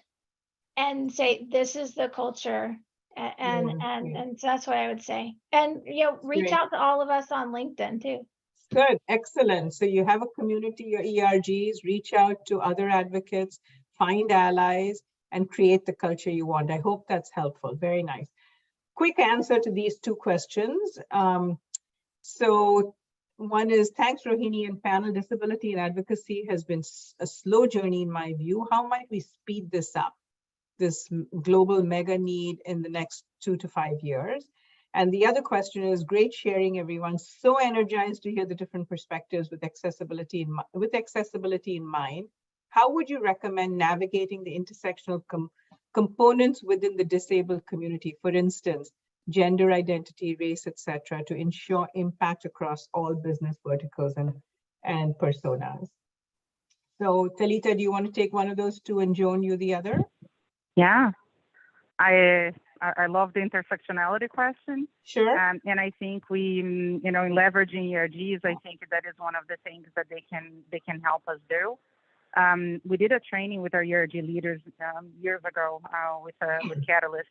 and say, this is the culture. And so that's what I would say. And reach out to all of us on LinkedIn too. Good, excellent. So you have a community, your ERGs, reach out to other advocates, find allies, and create the culture you want. I hope that's helpful. Very nice. Quick answer to these two questions. So one is, thanks, Rohini and panel. Disability and advocacy has been a slow journey in my view. How might we speed this up, this global mega need, in the next 2 to 5 years? And the other question is, great sharing, everyone. So energized to hear the different perspectives with accessibility in mind. How would you recommend navigating the intersectional components within the disabled community? For instance, gender identity, race, etc., to ensure impact across all business verticals and personas. So Talita, do you want to take one of those two and Joan, you the other? Yeah, I love the intersectionality question. Sure. And I think we, in leveraging ERGs, I think that is one of the things that they can help us do. We did a training with our ERG leaders years ago with Catalyst,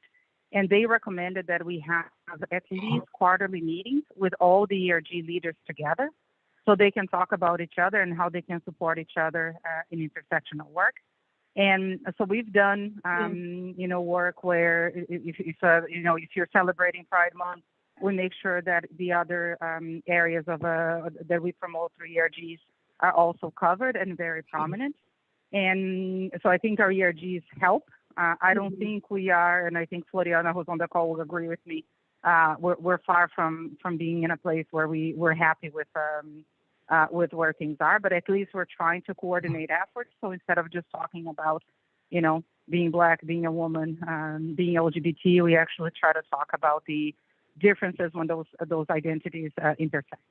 and they recommended that we have at least quarterly meetings with all the ERG leaders together, so they can talk about each other and how they can support each other in intersectional work. And so we've done, work where if you're celebrating Pride Month, we make sure that the other areas of that we promote through ERGs are also covered and very prominent. And so I think our ERGs help. I don't think we are, and I think Floriana, who's on the call, will agree with me. We're far from being in a place where we're happy with where things are, but at least we're trying to coordinate efforts. So instead of just talking about, being Black, being a woman, being LGBT, we actually try to talk about the differences when those identities intersect.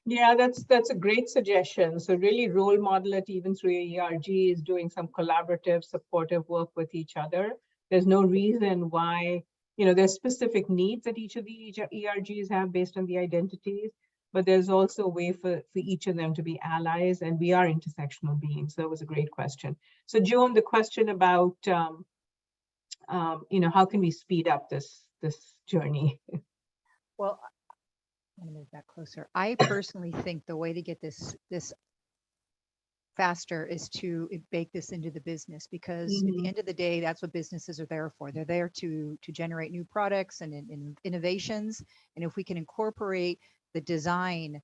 Yeah, that's a great suggestion. So really role model it even through your ERG is doing some collaborative, supportive work with each other. There's no reason why, there's specific needs that each of the ERGs have based on the identities, but there's also a way for each of them to be allies, and we are intersectional beings. So that was a great question. So Joan, the question about, how can we speed up this journey? Well, I'm gonna move that closer. I personally think the way to get this faster is to bake this into the business, because at the end of the day, that's what businesses are there for. They're there to generate new products and innovations. And if we can incorporate the design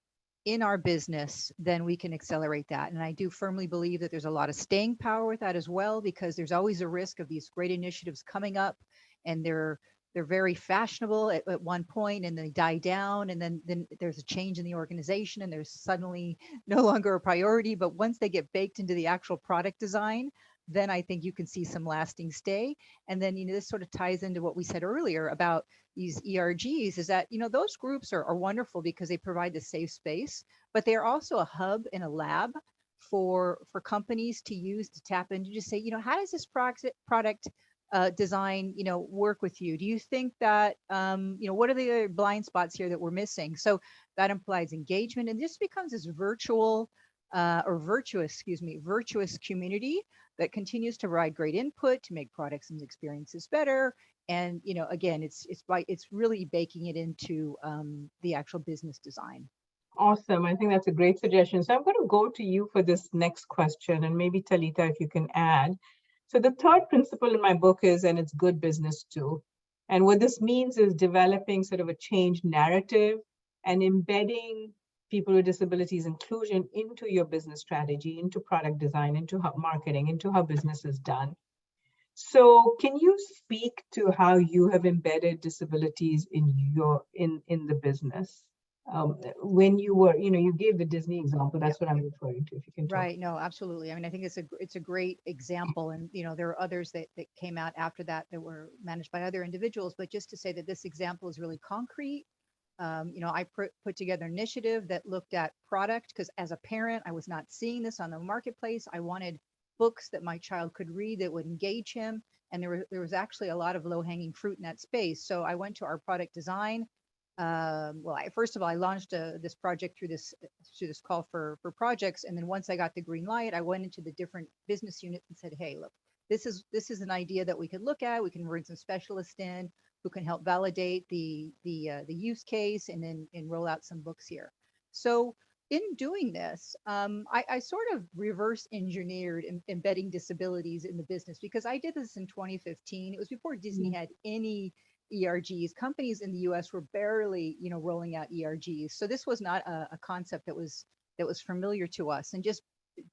in our business, then we can accelerate that. And I do firmly believe that there's a lot of staying power with that as well, because there's always a risk of these great initiatives coming up and they're very fashionable at one point, and then they die down, and then there's a change in the organization and there's suddenly no longer a priority. But once they get baked into the actual product design, then I think you can see some lasting stay. And then, this sort of ties into what we said earlier about these ERGs, is that, those groups are wonderful because they provide the safe space, but they're also a hub and a lab for companies to use to tap into, to say, how does this product design, work with you? Do you think that, what are the blind spots here that we're missing? So that implies engagement, and this becomes this virtuous community that continues to provide great input to make products and experiences better. And, again, it's really baking it into the actual business design. Awesome. I think that's a great suggestion. So I'm going to go to you for this next question, and maybe Talita, if you can add. So the third principle in my book is, and it's good business too. And what this means is developing sort of a change narrative and embedding people with disabilities inclusion into your business strategy, into product design, into how marketing, into how business is done. So can you speak to how you have embedded disabilities in the business? When you were, you gave the Disney example, that's what I'm referring to, if you can talk. Right, no, absolutely. I mean, I think it's a great example, and there are others that came out after that were managed by other individuals, but just to say that this example is really concrete. I put together an initiative that looked at product, because as a parent, I was not seeing this on the marketplace. I wanted books that my child could read that would engage him, and there was actually a lot of low-hanging fruit in that space. So I went to our product design. First of all, I launched this project through this call for projects, and then once I got the green light, I went into the different business units and said, "Hey, look, this is an idea that we could look at. We can bring some specialists in who can help validate the use case, and then roll out some books here." So in doing this, I sort of reverse engineered embedding disabilities in the business, because I did this in 2015. It was before Disney had any ERGs. Companies in the US were barely, rolling out ERGs. So this was not a concept that was familiar to us. And just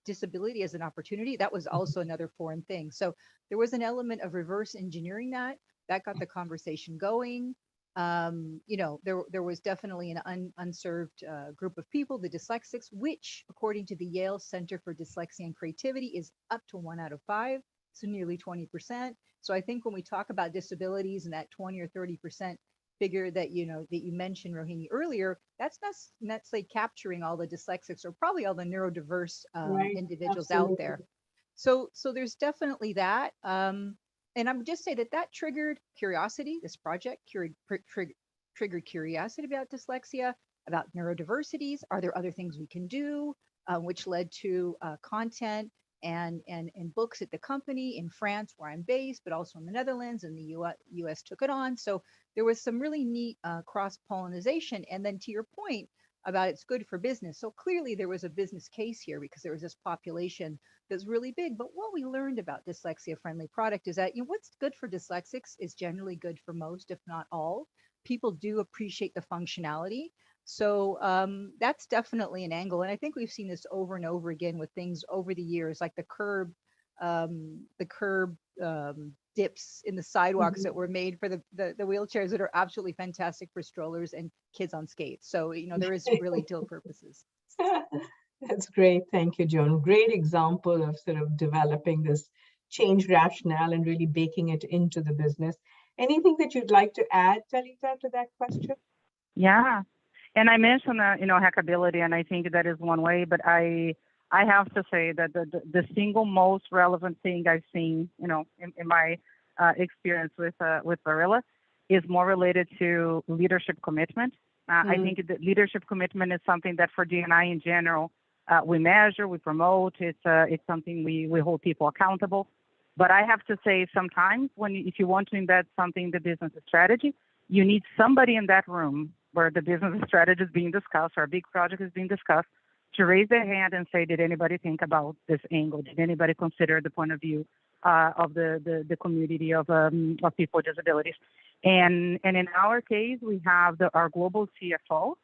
disability as an opportunity, that was also another foreign thing. So there was an element of reverse engineering that got the conversation going. There was definitely an unserved group of people, the dyslexics, which, according to the Yale Center for Dyslexia and Creativity, is up to 1 out of 5, so nearly 20%. So I think when we talk about disabilities and that 20 or 30% figure that you mentioned, Rohini, earlier, that's not necessarily capturing all the dyslexics or probably all the neurodiverse individuals out there. So there's definitely that. And I would just say that triggered curiosity. This project triggered curiosity about dyslexia, about neurodiversities. Are there other things we can do? Which led to content and books at the company in France, where I'm based, but also in the Netherlands, and the US took it on. So there was some really neat cross-pollination. And then, to your point, about it's good for business. So clearly there was a business case here because there was this population that's really big. But what we learned about dyslexia friendly product is that what's good for dyslexics is generally good for most, if not all. People do appreciate the functionality. So that's definitely an angle. And I think we've seen this over and over again with things over the years, like the curb dips in the sidewalks that were made for the wheelchairs that are absolutely fantastic for strollers and kids on skates. So, there is really dual purposes. That's great. Thank you, Joan. Great example of sort of developing this change rationale and really baking it into the business. Anything that you'd like to add, Talita, to that question? Yeah. And I mentioned, hackability, and I think that is one way, but I have to say that the single most relevant thing I've seen, in my experience with Barilla is more related to leadership commitment. I think that leadership commitment is something that for D&I in general, we measure, we promote. It's something we hold people accountable. But I have to say sometimes if you want to embed something in the business strategy, you need somebody in that room where the business strategy is being discussed or a big project is being discussed to raise their hand and say, did anybody think about this angle? Did anybody consider the point of view of the community of people with disabilities? And in our case, we have our global CFO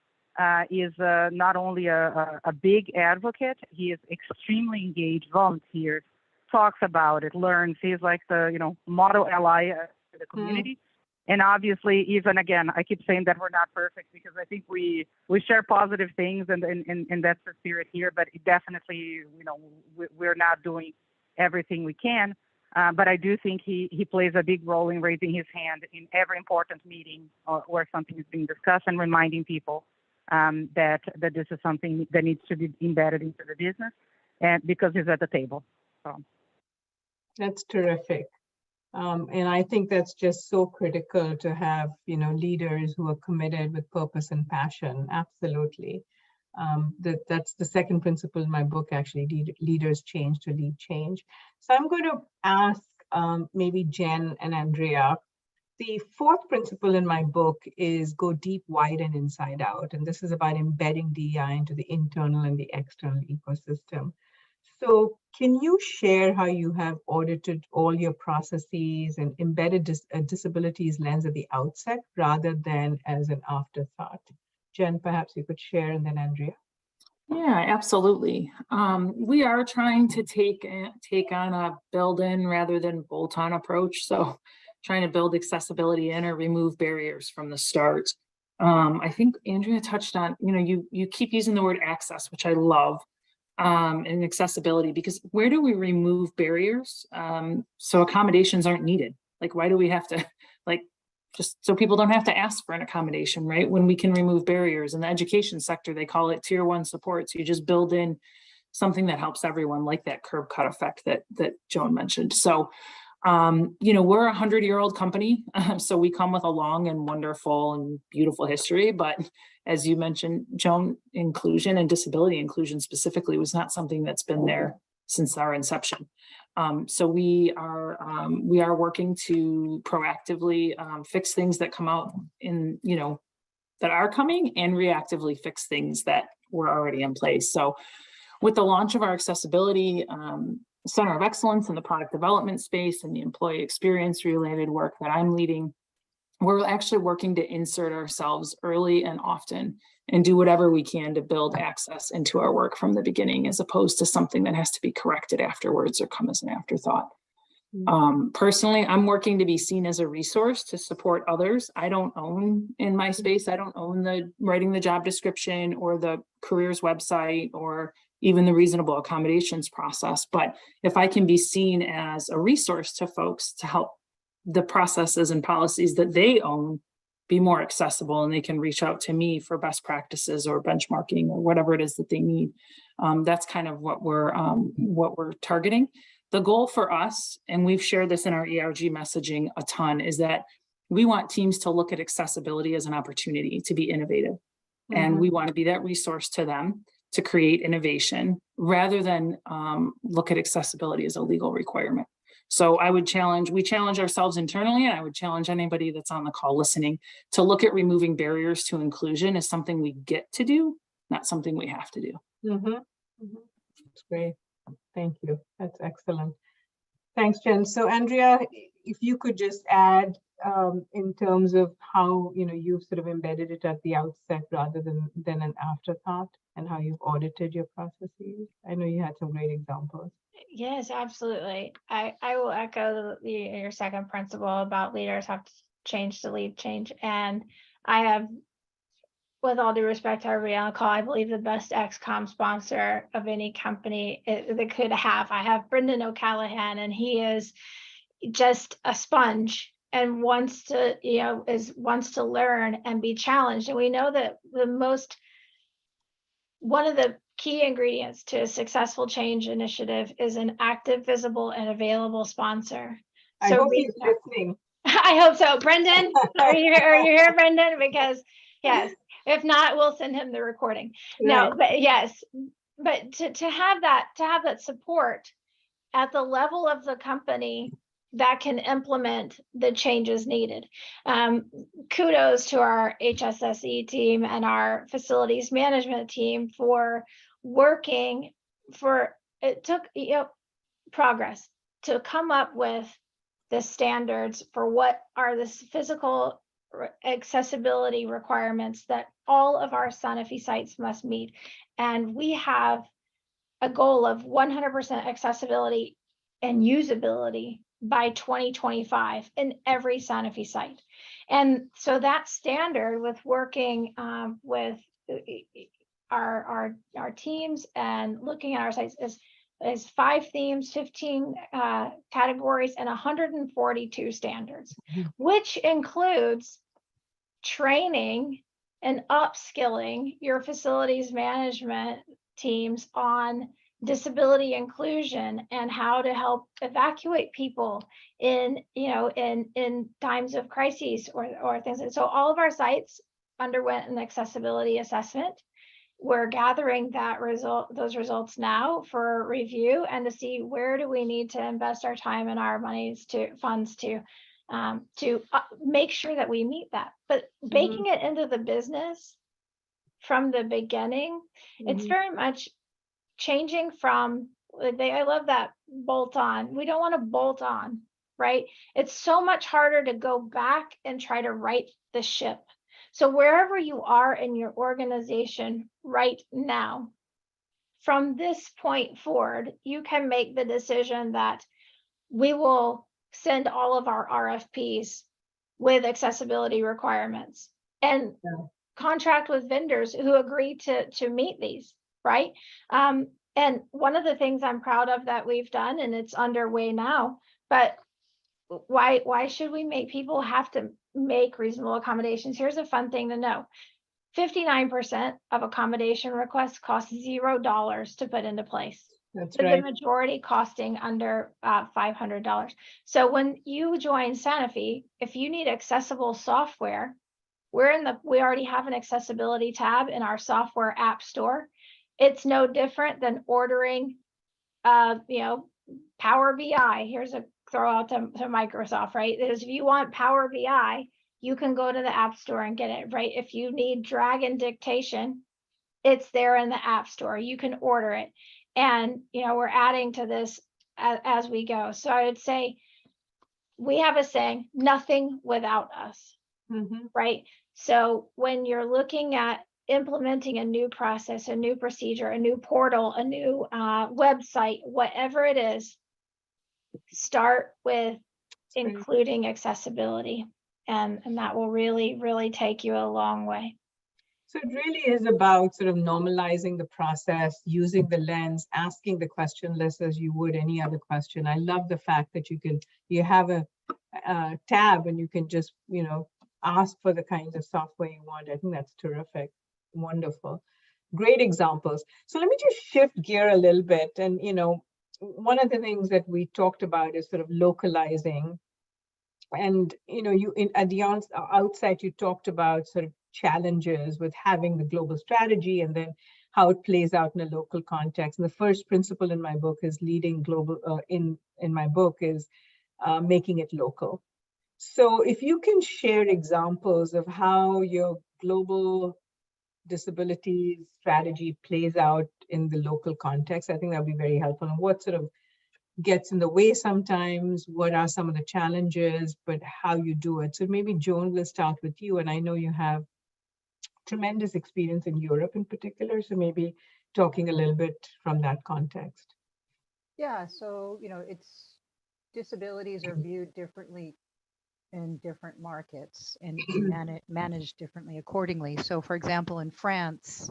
is not only a big advocate, he is extremely engaged, volunteers, talks about it, learns. He's like the model ally to the community. And obviously, even again, I keep saying that we're not perfect because I think we share positive things and that's the spirit here. But it definitely, we're not doing everything we can. But I do think he plays a big role in raising his hand in every important meeting where something is being discussed and reminding people that this is something that needs to be embedded into the business, and because he's at the table. So that's terrific. And I think that's just so critical to have, leaders who are committed with purpose and passion. Absolutely. That's the second principle in my book, actually, leaders change to lead change. So I'm going to ask maybe Jen and Andrea. The fourth principle in my book is go deep, wide, and inside out. And this is about embedding DEI into the internal and the external ecosystem. So can you share how you have audited all your processes and embedded a disabilities lens at the outset rather than as an afterthought? Jen, perhaps you could share, and then Andrea. Yeah, absolutely. We are trying to take on a build-in rather than bolt-on approach. So trying to build accessibility in or remove barriers from the start. I think Andrea touched on, you keep using the word access, which I love. And accessibility, because where do we remove barriers so accommodations aren't needed? Like, why do we have to, just so people don't have to ask for an accommodation, right? When we can remove barriers. In the education sector, they call it tier 1 support. So you just build in something that helps everyone, like that curb cut effect that Joan mentioned. So we're a 100-year-old company, so we come with a long and wonderful and beautiful history. But as you mentioned, Joan, inclusion and disability inclusion specifically was not something that's been there since our inception. So we are working to proactively fix things that come out that are coming, and reactively fix things that were already in place. So with the launch of our accessibility Center of Excellence in the product development space and the employee experience related work that I'm leading, we're actually working to insert ourselves early and often and do whatever we can to build access into our work from the beginning, as opposed to something that has to be corrected afterwards or come as an afterthought. Personally, I'm working to be seen as a resource to support others. I don't own in my space. I don't own the writing the job description or the careers website or even the reasonable accommodations process. But if I can be seen as a resource to folks to help the processes and policies that they own be more accessible, and they can reach out to me for best practices or benchmarking or whatever it is that they need, that's kind of what we're targeting. The goal for us, and we've shared this in our ERG messaging a ton, is that we want teams to look at accessibility as an opportunity to be innovative. And we want to be that resource to them to create innovation rather than look at accessibility as a legal requirement. So we challenge ourselves internally, and I would challenge anybody that's on the call listening to look at removing barriers to inclusion as something we get to do not something we have to do. That's great. Thank you. That's excellent. Thanks, Jen. So Andrea, if you could just add in terms of how you've sort of embedded it at the outset rather than an afterthought, and how you've audited your processes. I know you had some great examples. Yes, absolutely. I will echo your second principle about leaders have to change to lead change. And I have, with all due respect to everybody on the call, I believe the best ex-com sponsor of any company they could have. I have Brendan O'Callaghan, and he is just a sponge and wants to learn and be challenged. And we know that one of the key ingredients to a successful change initiative is an active, visible, and available sponsor. I hope he's listening. I hope so. Brendan, are you here, Brendan? Because yes, if not, we'll send him the recording. Right. No, but yes, but to have that support at the level of the company that can implement the changes needed. Kudos to our HSSE team and our facilities management team for working it took progress to come up with the standards for what are the physical accessibility requirements that all of our Sanofi sites must meet. And we have a goal of 100% accessibility and usability by 2025 in every Sanofi site. And so that standard, with working with our teams and looking at our sites, is 5 themes, 15 categories, and 142 standards, which includes training and upskilling your facilities management teams on disability inclusion and how to help evacuate people in times of crises or things. And so all of our sites underwent an accessibility assessment. We're gathering those results now for review and to see where do we need to invest our time and our funds to make sure that we meet that. But baking it into the business from the beginning, it's very much changing from, I love that bolt on. We don't want to bolt on, right? It's so much harder to go back and try to right the ship. So wherever you are in your organization right now, from this point forward, you can make the decision that we will send all of our RFPs with accessibility requirements and contract with vendors who agree to meet these, right? And one of the things I'm proud of that we've done, and it's underway now, but why should we make people have to make reasonable accommodations? Here's a fun thing to know. 59% of accommodation requests cost $0 to put into place. That's right. The majority costing under $500. So when you join Sanofi, if you need accessible software, we already have an accessibility tab in our software app store. It's no different than ordering, Power BI. Here's a throw out to Microsoft, right? Is if you want Power BI, you can go to the app store and get it, right? If you need Dragon dictation, it's there in the app store. You can order it. And, we're adding to this as we go. So I would say we have a saying, nothing without us, right? So when you're looking at implementing a new process, a new procedure, a new portal, a new website, whatever it is, start with including accessibility. And that will really, really take you a long way. So it really is about sort of normalizing the process, using the lens, asking the question list as you would any other question. I love the fact that you have a tab and you can just, ask for the kinds of software you want. I think that's terrific. Wonderful. Great examples. So let me just shift gear a little bit. And, one of the things that we talked about is sort of localizing. And, at the outset, you talked about sort of challenges with having the global strategy and then how it plays out in a local context. And the first principle in my book is leading global, in my book is making it local. So if you can share examples of how your global disability strategy plays out in the local context. I think that would be very helpful. And what sort of gets in the way sometimes, what are some of the challenges, but how you do it. So maybe Joan, will start with you. And I know you have tremendous experience in Europe in particular. So maybe talking a little bit from that context. Yeah, so, it's disabilities are viewed differently in different markets and managed differently accordingly. So for example, in France,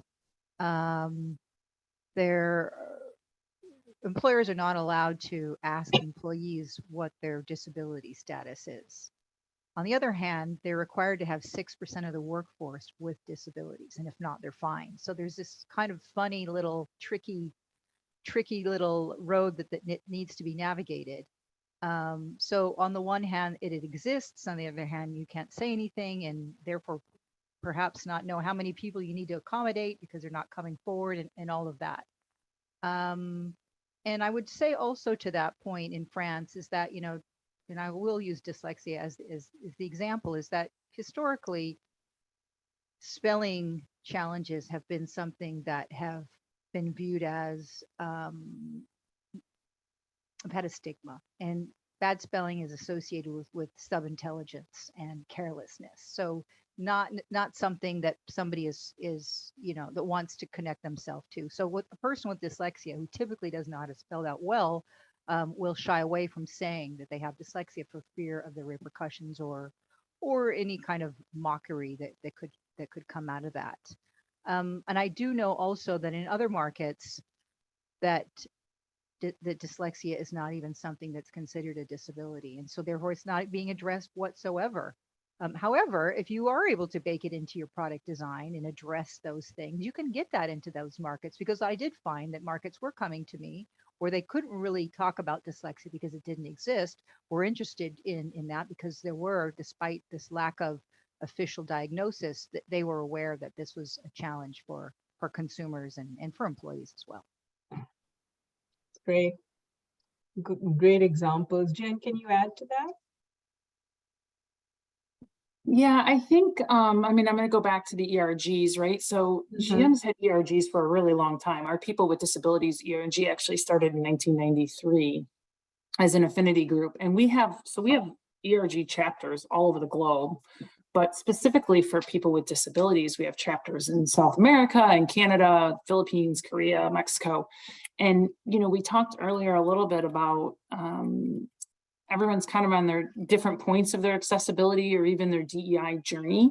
their employers are not allowed to ask employees what their disability status is. On the other hand, they're required to have 6% of the workforce with disabilities, and if not, they're fined. So there's this kind of funny little tricky little road that needs to be navigated. So on the one hand, it exists. On the other hand, you can't say anything, and therefore perhaps not know how many people you need to accommodate because they're not coming forward, and all of that. And I would say also to that point in France is that, and I will use dyslexia as the example, is that historically spelling challenges have been something that have been viewed as have had a stigma, and bad spelling is associated with subintelligence and carelessness. So not something that somebody is that wants to connect themselves to. So with a person with dyslexia who typically does not have spelled out well will shy away from saying that they have dyslexia for fear of the repercussions or any kind of mockery that could come out of that. And I do know also that in other markets that dyslexia is not even something that's considered a disability, and so therefore it's not being addressed whatsoever. However, if you are able to bake it into your product design and address those things, you can get that into those markets, because I did find that markets were coming to me where they couldn't really talk about dyslexia because it didn't exist, were interested in that because there were, despite this lack of official diagnosis, that they were aware that this was a challenge for consumers and for employees as well. Great. Great examples. Jen, can you add to that? Yeah, I think, I'm going to go back to the ERGs, right? So GM's had ERGs for a really long time. Our people with disabilities ERG actually started in 1993 as an affinity group. And we have ERG chapters all over the globe, but specifically for people with disabilities, we have chapters in South America and Canada, Philippines, Korea, Mexico. And, we talked earlier a little bit about, everyone's kind of on their different points of their accessibility or even their DEI journey.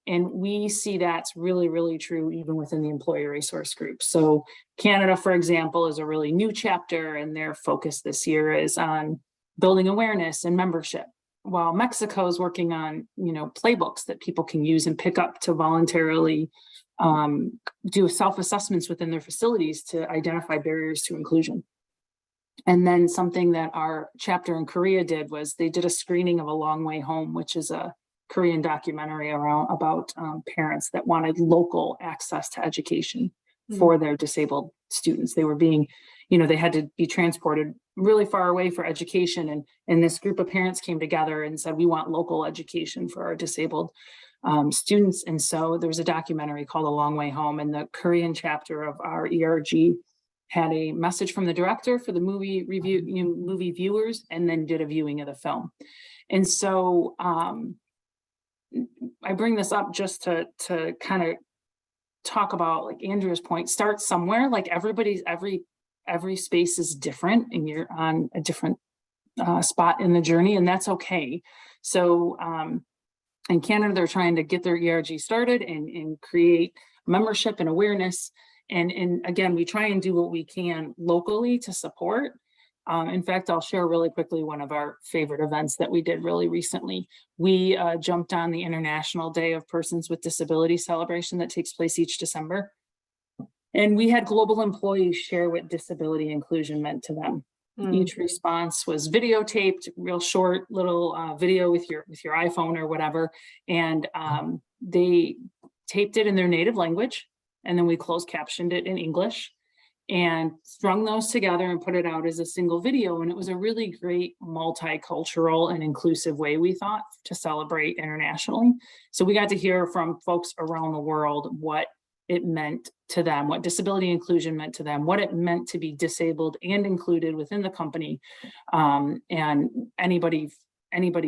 And we see that's really, really true even within the employee resource group. So Canada, for example, is a really new chapter, and their focus this year is on building awareness and membership, while Mexico is working on, playbooks that people can use and pick up to voluntarily do self-assessments within their facilities to identify barriers to inclusion. And then something that our chapter in Korea did was they did a screening of A Long Way Home, which is a Korean documentary about parents that wanted local access to education for their disabled students. They were being, they had to be transported really far away for education. And this group of parents came together and said, we want local education for our disabled students. And so there was a documentary called A Long Way Home, and the Korean chapter of our ERG had a message from the director for the movie review, movie viewers, and then did a viewing of the film. And so I bring this up just to kind of talk about, like Andrea's point, start somewhere. Like every space is different, and you're on a different spot in the journey, and that's okay. So in Canada, they're trying to get their ERG started and create membership and awareness. And again, we try and do what we can locally to support. In fact, I'll share really quickly one of our favorite events that we did really recently. We jumped on the International Day of Persons with Disabilities celebration that takes place each December. And we had global employees share what disability inclusion meant to them. Each response was videotaped, real short little video with your iPhone or whatever. And they taped it in their native language. And then we closed captioned it in English and strung those together and put it out as a single video. And it was a really great multicultural and inclusive way, we thought, to celebrate internationally. So we got to hear from folks around the world what it meant to them, what disability inclusion meant to them, what it meant to be disabled and included within the company. And anybody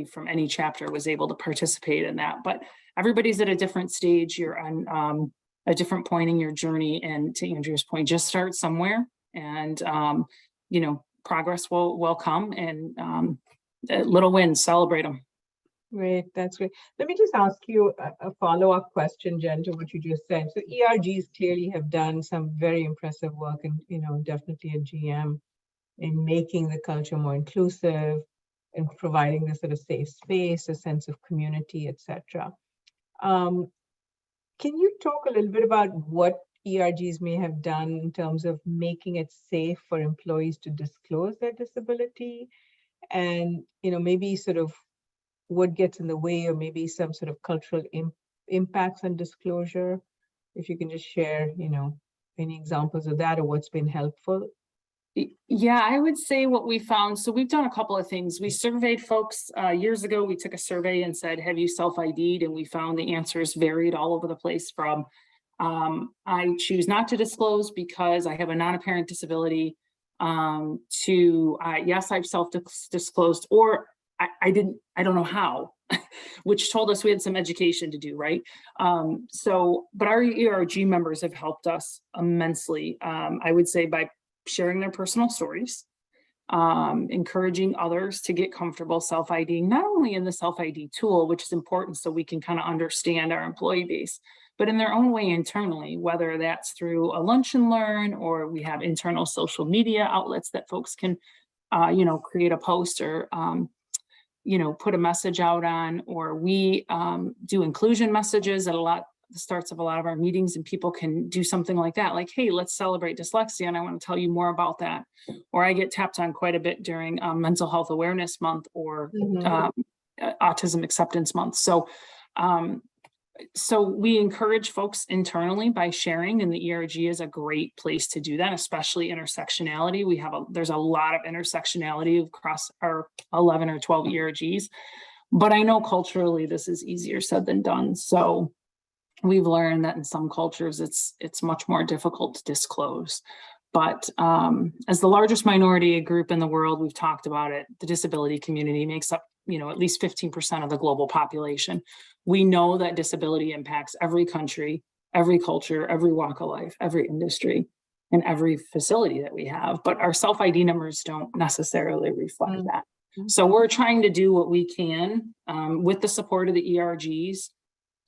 from any chapter was able to participate in that. But everybody's at a different stage. You're on a different point in your journey. And to Andrea's point, just start somewhere, and you know, progress will come, and little wins, celebrate them. Great, that's great. Let me just ask you a follow-up question, Jen, to what you just said. So ERGs clearly have done some very impressive work, and definitely at GM, in making the culture more inclusive and providing this sort of safe space, a sense of community, etc. Can you talk a little bit about what ERGs may have done in terms of making it safe for employees to disclose their disability, and maybe sort of what gets in the way, or maybe some sort of cultural impacts on disclosure? If you can just share, any examples of that, or what's been helpful. Yeah, I would say what we found. So we've done a couple of things. We surveyed folks years ago. We took a survey and said, have you self-ID'd? And we found the answers varied all over the place, from I choose not to disclose because I have a non-apparent disability, to yes, I've self-disclosed, or I don't know how, which told us we had some education to do, right? But our ERG members have helped us immensely, I would say, by sharing their personal stories, encouraging others to get comfortable self-IDing, not only in the self-ID tool, which is important so we can kind of understand our employee base, but in their own way internally, whether that's through a lunch and learn, or we have internal social media outlets that folks can, create a post, or put a message out on, or we do inclusion messages at the starts of a lot of our meetings, and people can do something like that, like, hey, let's celebrate dyslexia, and I want to tell you more about that. Or I get tapped on quite a bit during Mental Health Awareness Month, or Autism Acceptance Month. So we encourage folks internally by sharing, and the ERG is a great place to do that, especially intersectionality. There's a lot of intersectionality across our 11 or 12 ERGs, but I know culturally this is easier said than done. So we've learned that in some cultures, it's much more difficult to disclose. But as the largest minority group in the world, we've talked about it, the disability community makes up, at least 15% of the global population. We know that disability impacts every country, every culture, every walk of life, every industry, and every facility that we have. But our self-ID numbers don't necessarily reflect that. So we're trying to do what we can with the support of the ERGs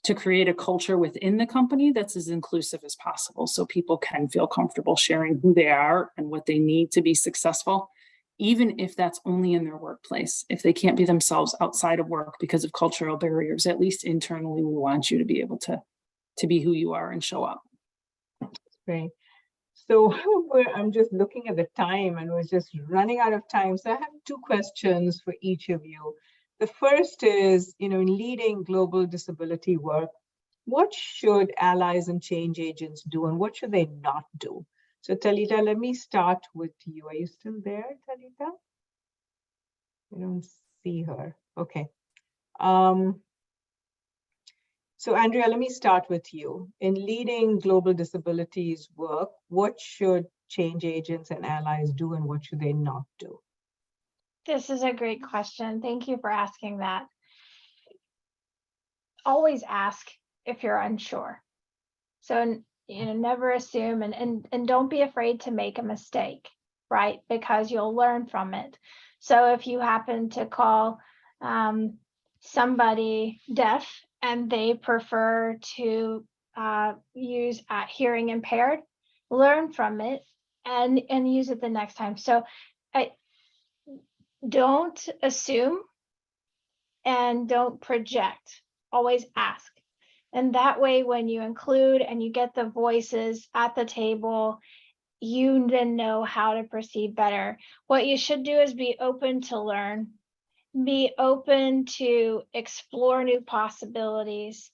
to create a culture within the company that's as inclusive as possible, so people can feel comfortable sharing who they are and what they need to be successful, even if that's only in their workplace. If they can't be themselves outside of work because of cultural barriers, at least internally, we want you to be able to be who you are and show up. Great. So I'm just looking at the time, and we're just running out of time. So I have two questions for each of you. The first is, in leading global disability work, what should allies and change agents do, and what should they not do? So Talita, let me start with you. Are you still there, Talita? I don't see her. Okay. So Andrea, let me start with you. In leading global disabilities work, what should change agents and allies do, and what should they not do? This is a great question. Thank you for asking that. Always ask if you're unsure. So, never assume, and don't be afraid to make a mistake, right? Because you'll learn from it. So if you happen to call somebody deaf and they prefer to use hearing impaired, learn from it and use it the next time. So don't assume and don't project. Always ask. And that way, when you include and you get the voices at the table, you then know how to proceed better. What you should do is be open to learn, be open to explore new possibilities,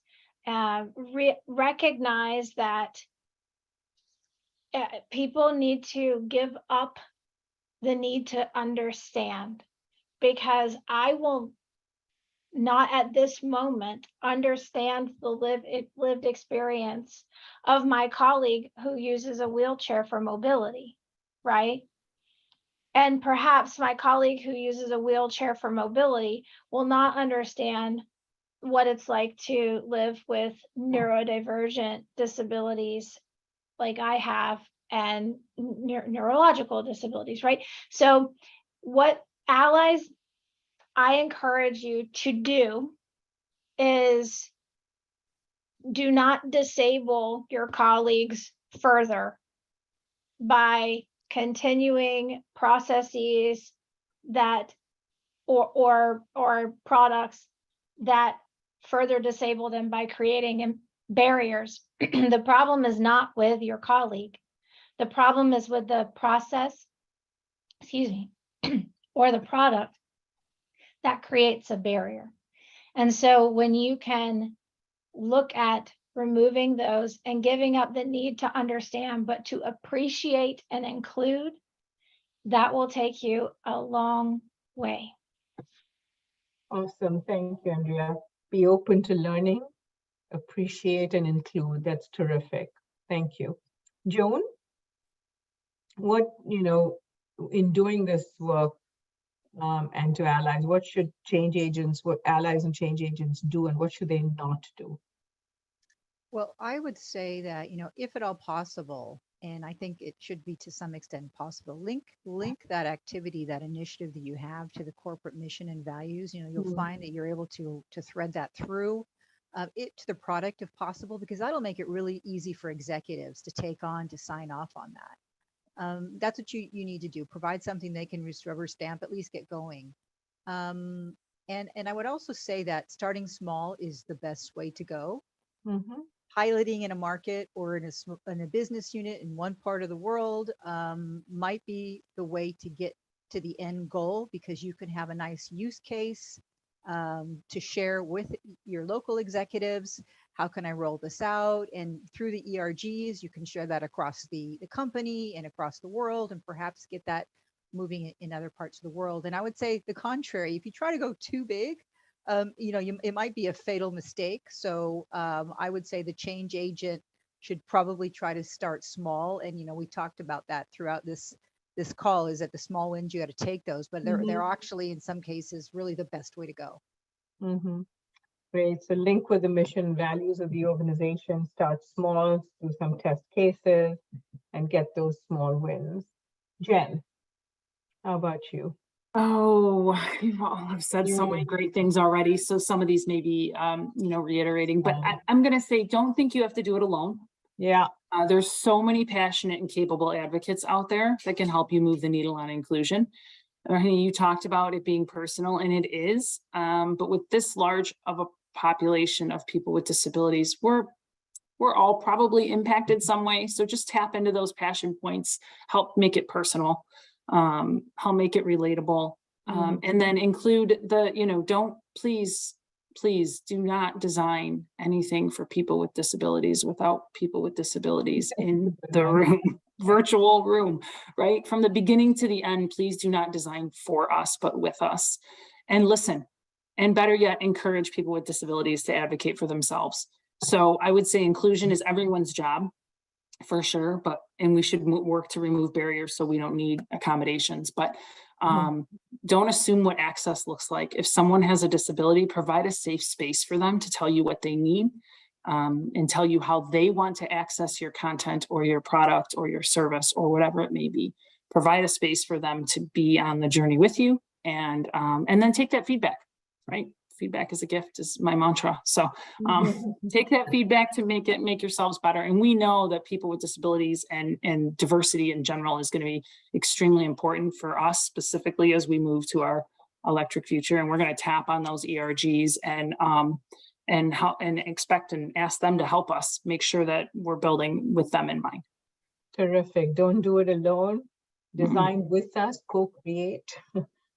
recognize that people need to give up the need to understand, because I will not at this moment, understand the lived experience of my colleague who uses a wheelchair for mobility, right? And perhaps my colleague who uses a wheelchair for mobility will not understand what it's like to live with neurodivergent disabilities like I have, and neurological disabilities, right? So what allies I encourage you to do is do not disable your colleagues further by continuing processes that or products that further disable them by creating barriers. The problem is not with your colleague. The problem is with the process, excuse me, or the product that creates a barrier. And so when you can look at removing those and giving up the need to understand, but to appreciate and include, that will take you a long way. Awesome. Thank you, Andrea. Be open to learning, appreciate and include. That's terrific. Thank you. Joan, what, in doing this work and to allies, what should change agents, what allies and change agents do, and what should they not do? Well, I would say that, if at all possible, and I think it should be to some extent possible, link that activity, that initiative that you have to the corporate mission and values. You'll find that you're able to thread that through it to the product if possible, because that'll make it really easy for executives to take on, to sign off on that. That's what you need to do. Provide something they can just rubber stamp, at least get going. And I would also say that starting small is the best way to go. Piloting in a market or in a business unit in one part of the world might be the way to get to the end goal, because you can have a nice use case to share with your local executives. How can I roll this out? And through the ERGs, you can share that across the company and across the world, and perhaps get that moving in other parts of the world. And I would say the contrary, if you try to go too big, it might be a fatal mistake. So I would say the change agent should probably try to start small. And, we talked about that throughout this call, is that the small wins, you got to take those, but they're actually in some cases really the best way to go. Great. So link with the mission values of the organization, start small, do some test cases, and get those small wins. Jen, how about you? Oh, you all have said so many great things already. So some of these may be, reiterating, but I'm going to say, don't think you have to do it alone. Yeah. There's so many passionate and capable advocates out there that can help you move the needle on inclusion. You talked about it being personal, and it is, but with this large of a population of people with disabilities, we're all probably impacted some way. So just tap into those passion points, help make it personal. Help make it relatable, and then include the, don't, please do not design anything for people with disabilities without people with disabilities in the room, virtual room, right? From the beginning to the end, please do not design for us, but with us, and listen, and better yet, encourage people with disabilities to advocate for themselves. So I would say inclusion is everyone's job, for sure, and we should work to remove barriers so we don't need accommodations, but don't assume what access looks like. If someone has a disability, provide a safe space for them to tell you what they need, and tell you how they want to access your content or your product or your service or whatever it may be. Provide a space for them to be on the journey with you, and then take that feedback, right? Feedback is a gift is my mantra. So take that feedback to make yourselves better. And we know that people with disabilities and diversity in general is going to be extremely important for us, specifically as we move to our electric future. And we're going to tap on those ERGs and expect and ask them to help us make sure that we're building with them in mind. Terrific. Don't do it alone. Design with us, co-create,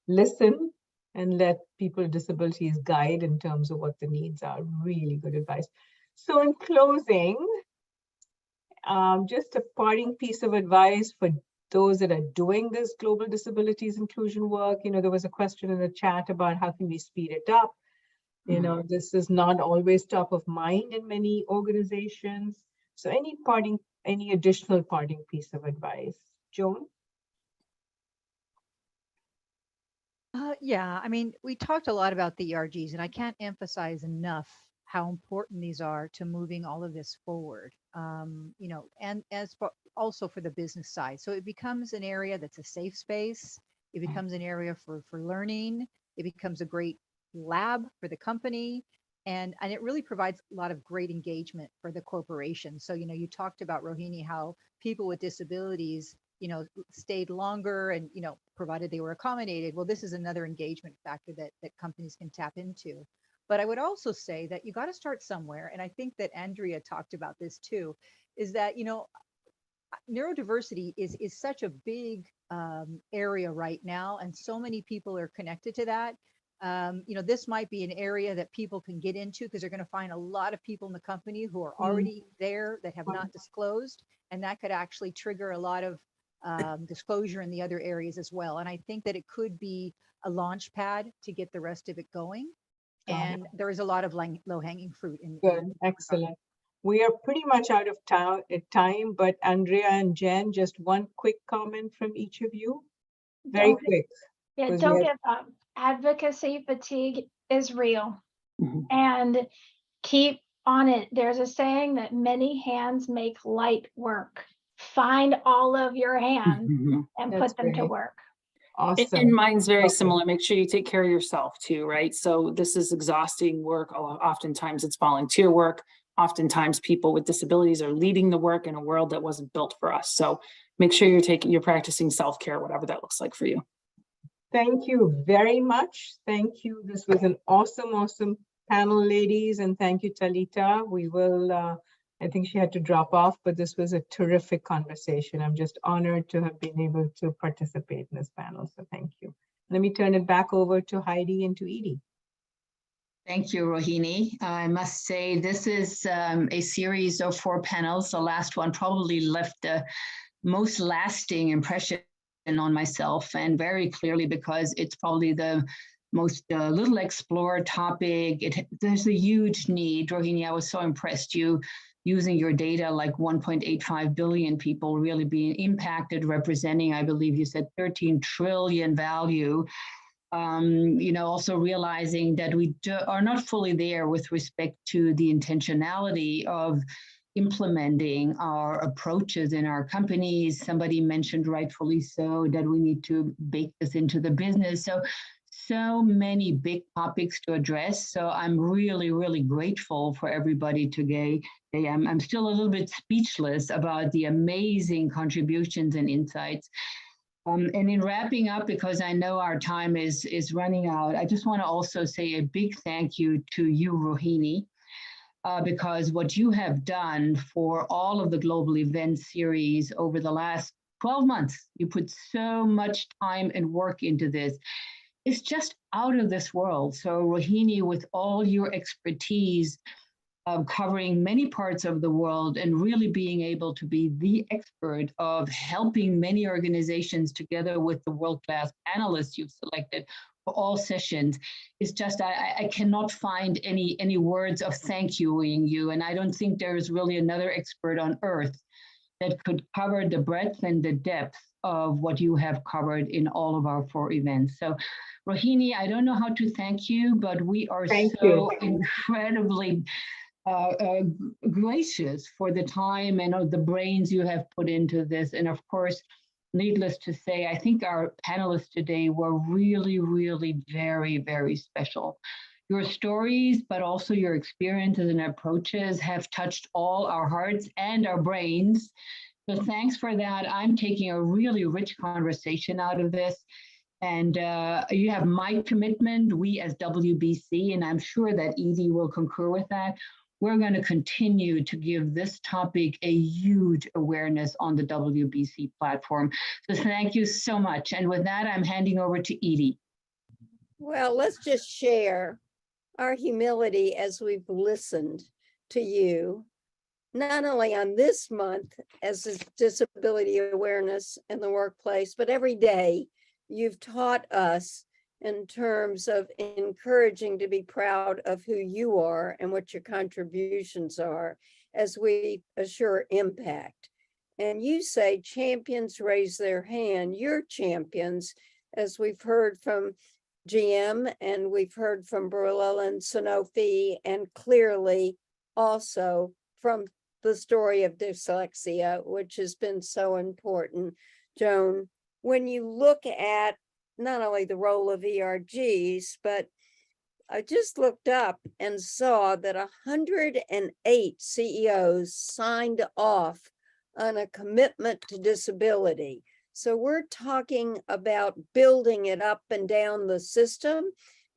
listen, and let people with disabilities guide in terms of what the needs are. Really good advice. So in closing, just a parting piece of advice for those that are doing this global disabilities inclusion work. There was a question in the chat about how can we speed it up. You know, this is not always top of mind in many organizations. So any additional parting piece of advice? Joan? Yeah, I mean, we talked a lot about the ERGs, and I can't emphasize enough how important these are to moving all of this forward. You know, and also for the business side. So it becomes an area that's a safe space. It becomes an area for learning. It becomes a great lab for the company. And it really provides a lot of great engagement for the corporation. So, you know, you talked about, Rohini, how people with disabilities, you know, stayed longer and, you know, provided they were accommodated. Well, this is another engagement factor that companies can tap into. But I would also say that you got to start somewhere. And I think that Andrea talked about this too, is that, you know, neurodiversity is such a big area right now, and so many people are connected to that. You know, this might be an area that people can get into because they're going to find a lot of people in the company who are already there that have not disclosed, and that could actually trigger a lot of disclosure in the other areas as well. And I think that it could be a launch pad to get the rest of it going. And there is a lot of low-hanging fruit in Good, excellent. We are pretty much out of time, but Andrea and Jen, just one quick comment from each of you. Very quick. Yeah, 'cause don't we have- give up. Advocacy fatigue is real, Mhm. and keep on it. There's a saying that many hands make light work. Find all of your hands Mhm. and That's put them to great. work. Awesome. And mine's very Okay. similar. Make sure you take care of yourself too, right? So this is exhausting work. Oftentimes it's volunteer work. Oftentimes people with disabilities are leading the work in a world that wasn't built for us. So make sure you're practicing self-care, whatever that looks like for you. Thank you very much. Thank you. This was an awesome panel, ladies. And thank you, Talita. We will, I think she had to drop off, but this was a terrific conversation. I'm just honored to have been able to participate in this panel. So thank you. Let me turn it back over to Heidi and to Edie. Thank you, Rohini. I must say this is a series of 4 panels. The last one probably left the most lasting impression on myself, and very clearly because it's probably the most little explored topic. There's a huge need. Rohini, I was so impressed you using your data, like 1.85 billion people really being impacted, representing, I believe you said 13 trillion value. You know, also realizing that we are not fully there with respect to the intentionality of implementing our approaches in our companies. Somebody mentioned rightfully so that we need to bake this into the business. So many big topics to address. So I'm really grateful for everybody today. I'm still a little bit speechless about the amazing contributions and insights. And in wrapping up, because I know our time is running out, I just want to also say a big thank you to you, Rohini, because what you have done for all of the global event series over the last 12 months, you put so much time and work into this. It's just out of this world. So Rohini, with all your expertise, covering many parts of the world and really being able to be the expert of helping many organizations together with the world-class analysts you've selected for all sessions. It's just, I cannot find any words of thank youing you. And I don't think there's really another expert on earth that could cover the breadth and the depth of what you have covered in all of our 4 events. So Rohini, I don't know how to thank you, but we are so incredibly gracious for the time and the brains you have put into this. And of course, needless to say, I think our panelists today were really very special. Your stories, but also your experiences and approaches have touched all our hearts and our brains. So thanks for that. I'm taking a really rich conversation out of this. And you have my commitment, we as WBC, and I'm sure that Edie will concur with that. We're going to continue to give this topic a huge awareness on the WBC platform. So thank you so much. And with that, I'm handing over to Edie. Well, let's just share our humility as we've listened to you, not only on this month as is disability awareness in the workplace, but every day you've taught us in terms of encouraging to be proud of who you are and what your contributions are as we assure impact. And you say champions raise their hand. You're champions, as we've heard from GM and we've heard from Barilla and Sanofi, and clearly also from the story of dyslexia, which has been so important. Joan, when you look at not only the role of ERGs, but I just looked up and saw that 108 CEOs signed off on a commitment to disability. So we're talking about building it up and down the system.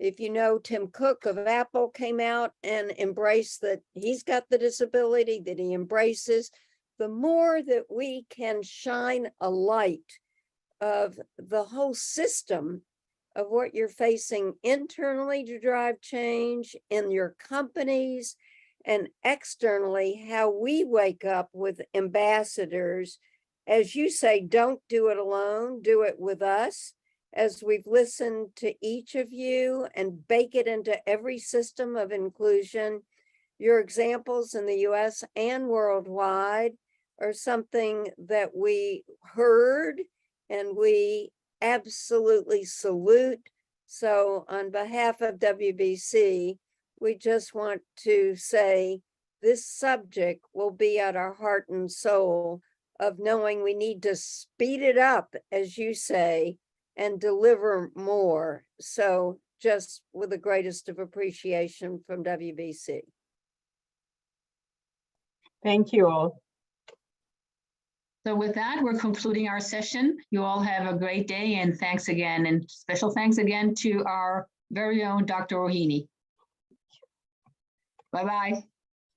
If you know, Tim Cook of Apple came out and embraced that he's got the disability, that he embraces. The more that we can shine a light of the whole system of what you're facing internally to drive change in your companies, and externally, how we wake up with ambassadors, as you say, don't do it alone, do it with us, as we've listened to each of you and bake it into every system of inclusion. Your examples in the US and worldwide are something that we heard and we absolutely salute. So on behalf of WBC, we just want to say this subject will be at our heart and soul of knowing we need to speed it up, as you say, and deliver more. So just with the greatest of appreciation from WBC. Thank you all. So with that, we're concluding our session. You all have a great day, and thanks again. And special thanks again to our very own Dr. Rohini. Bye-bye.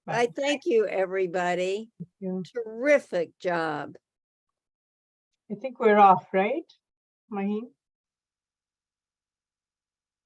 I thank you, everybody. Thank you. Terrific job. I think we're off, right, Maheen?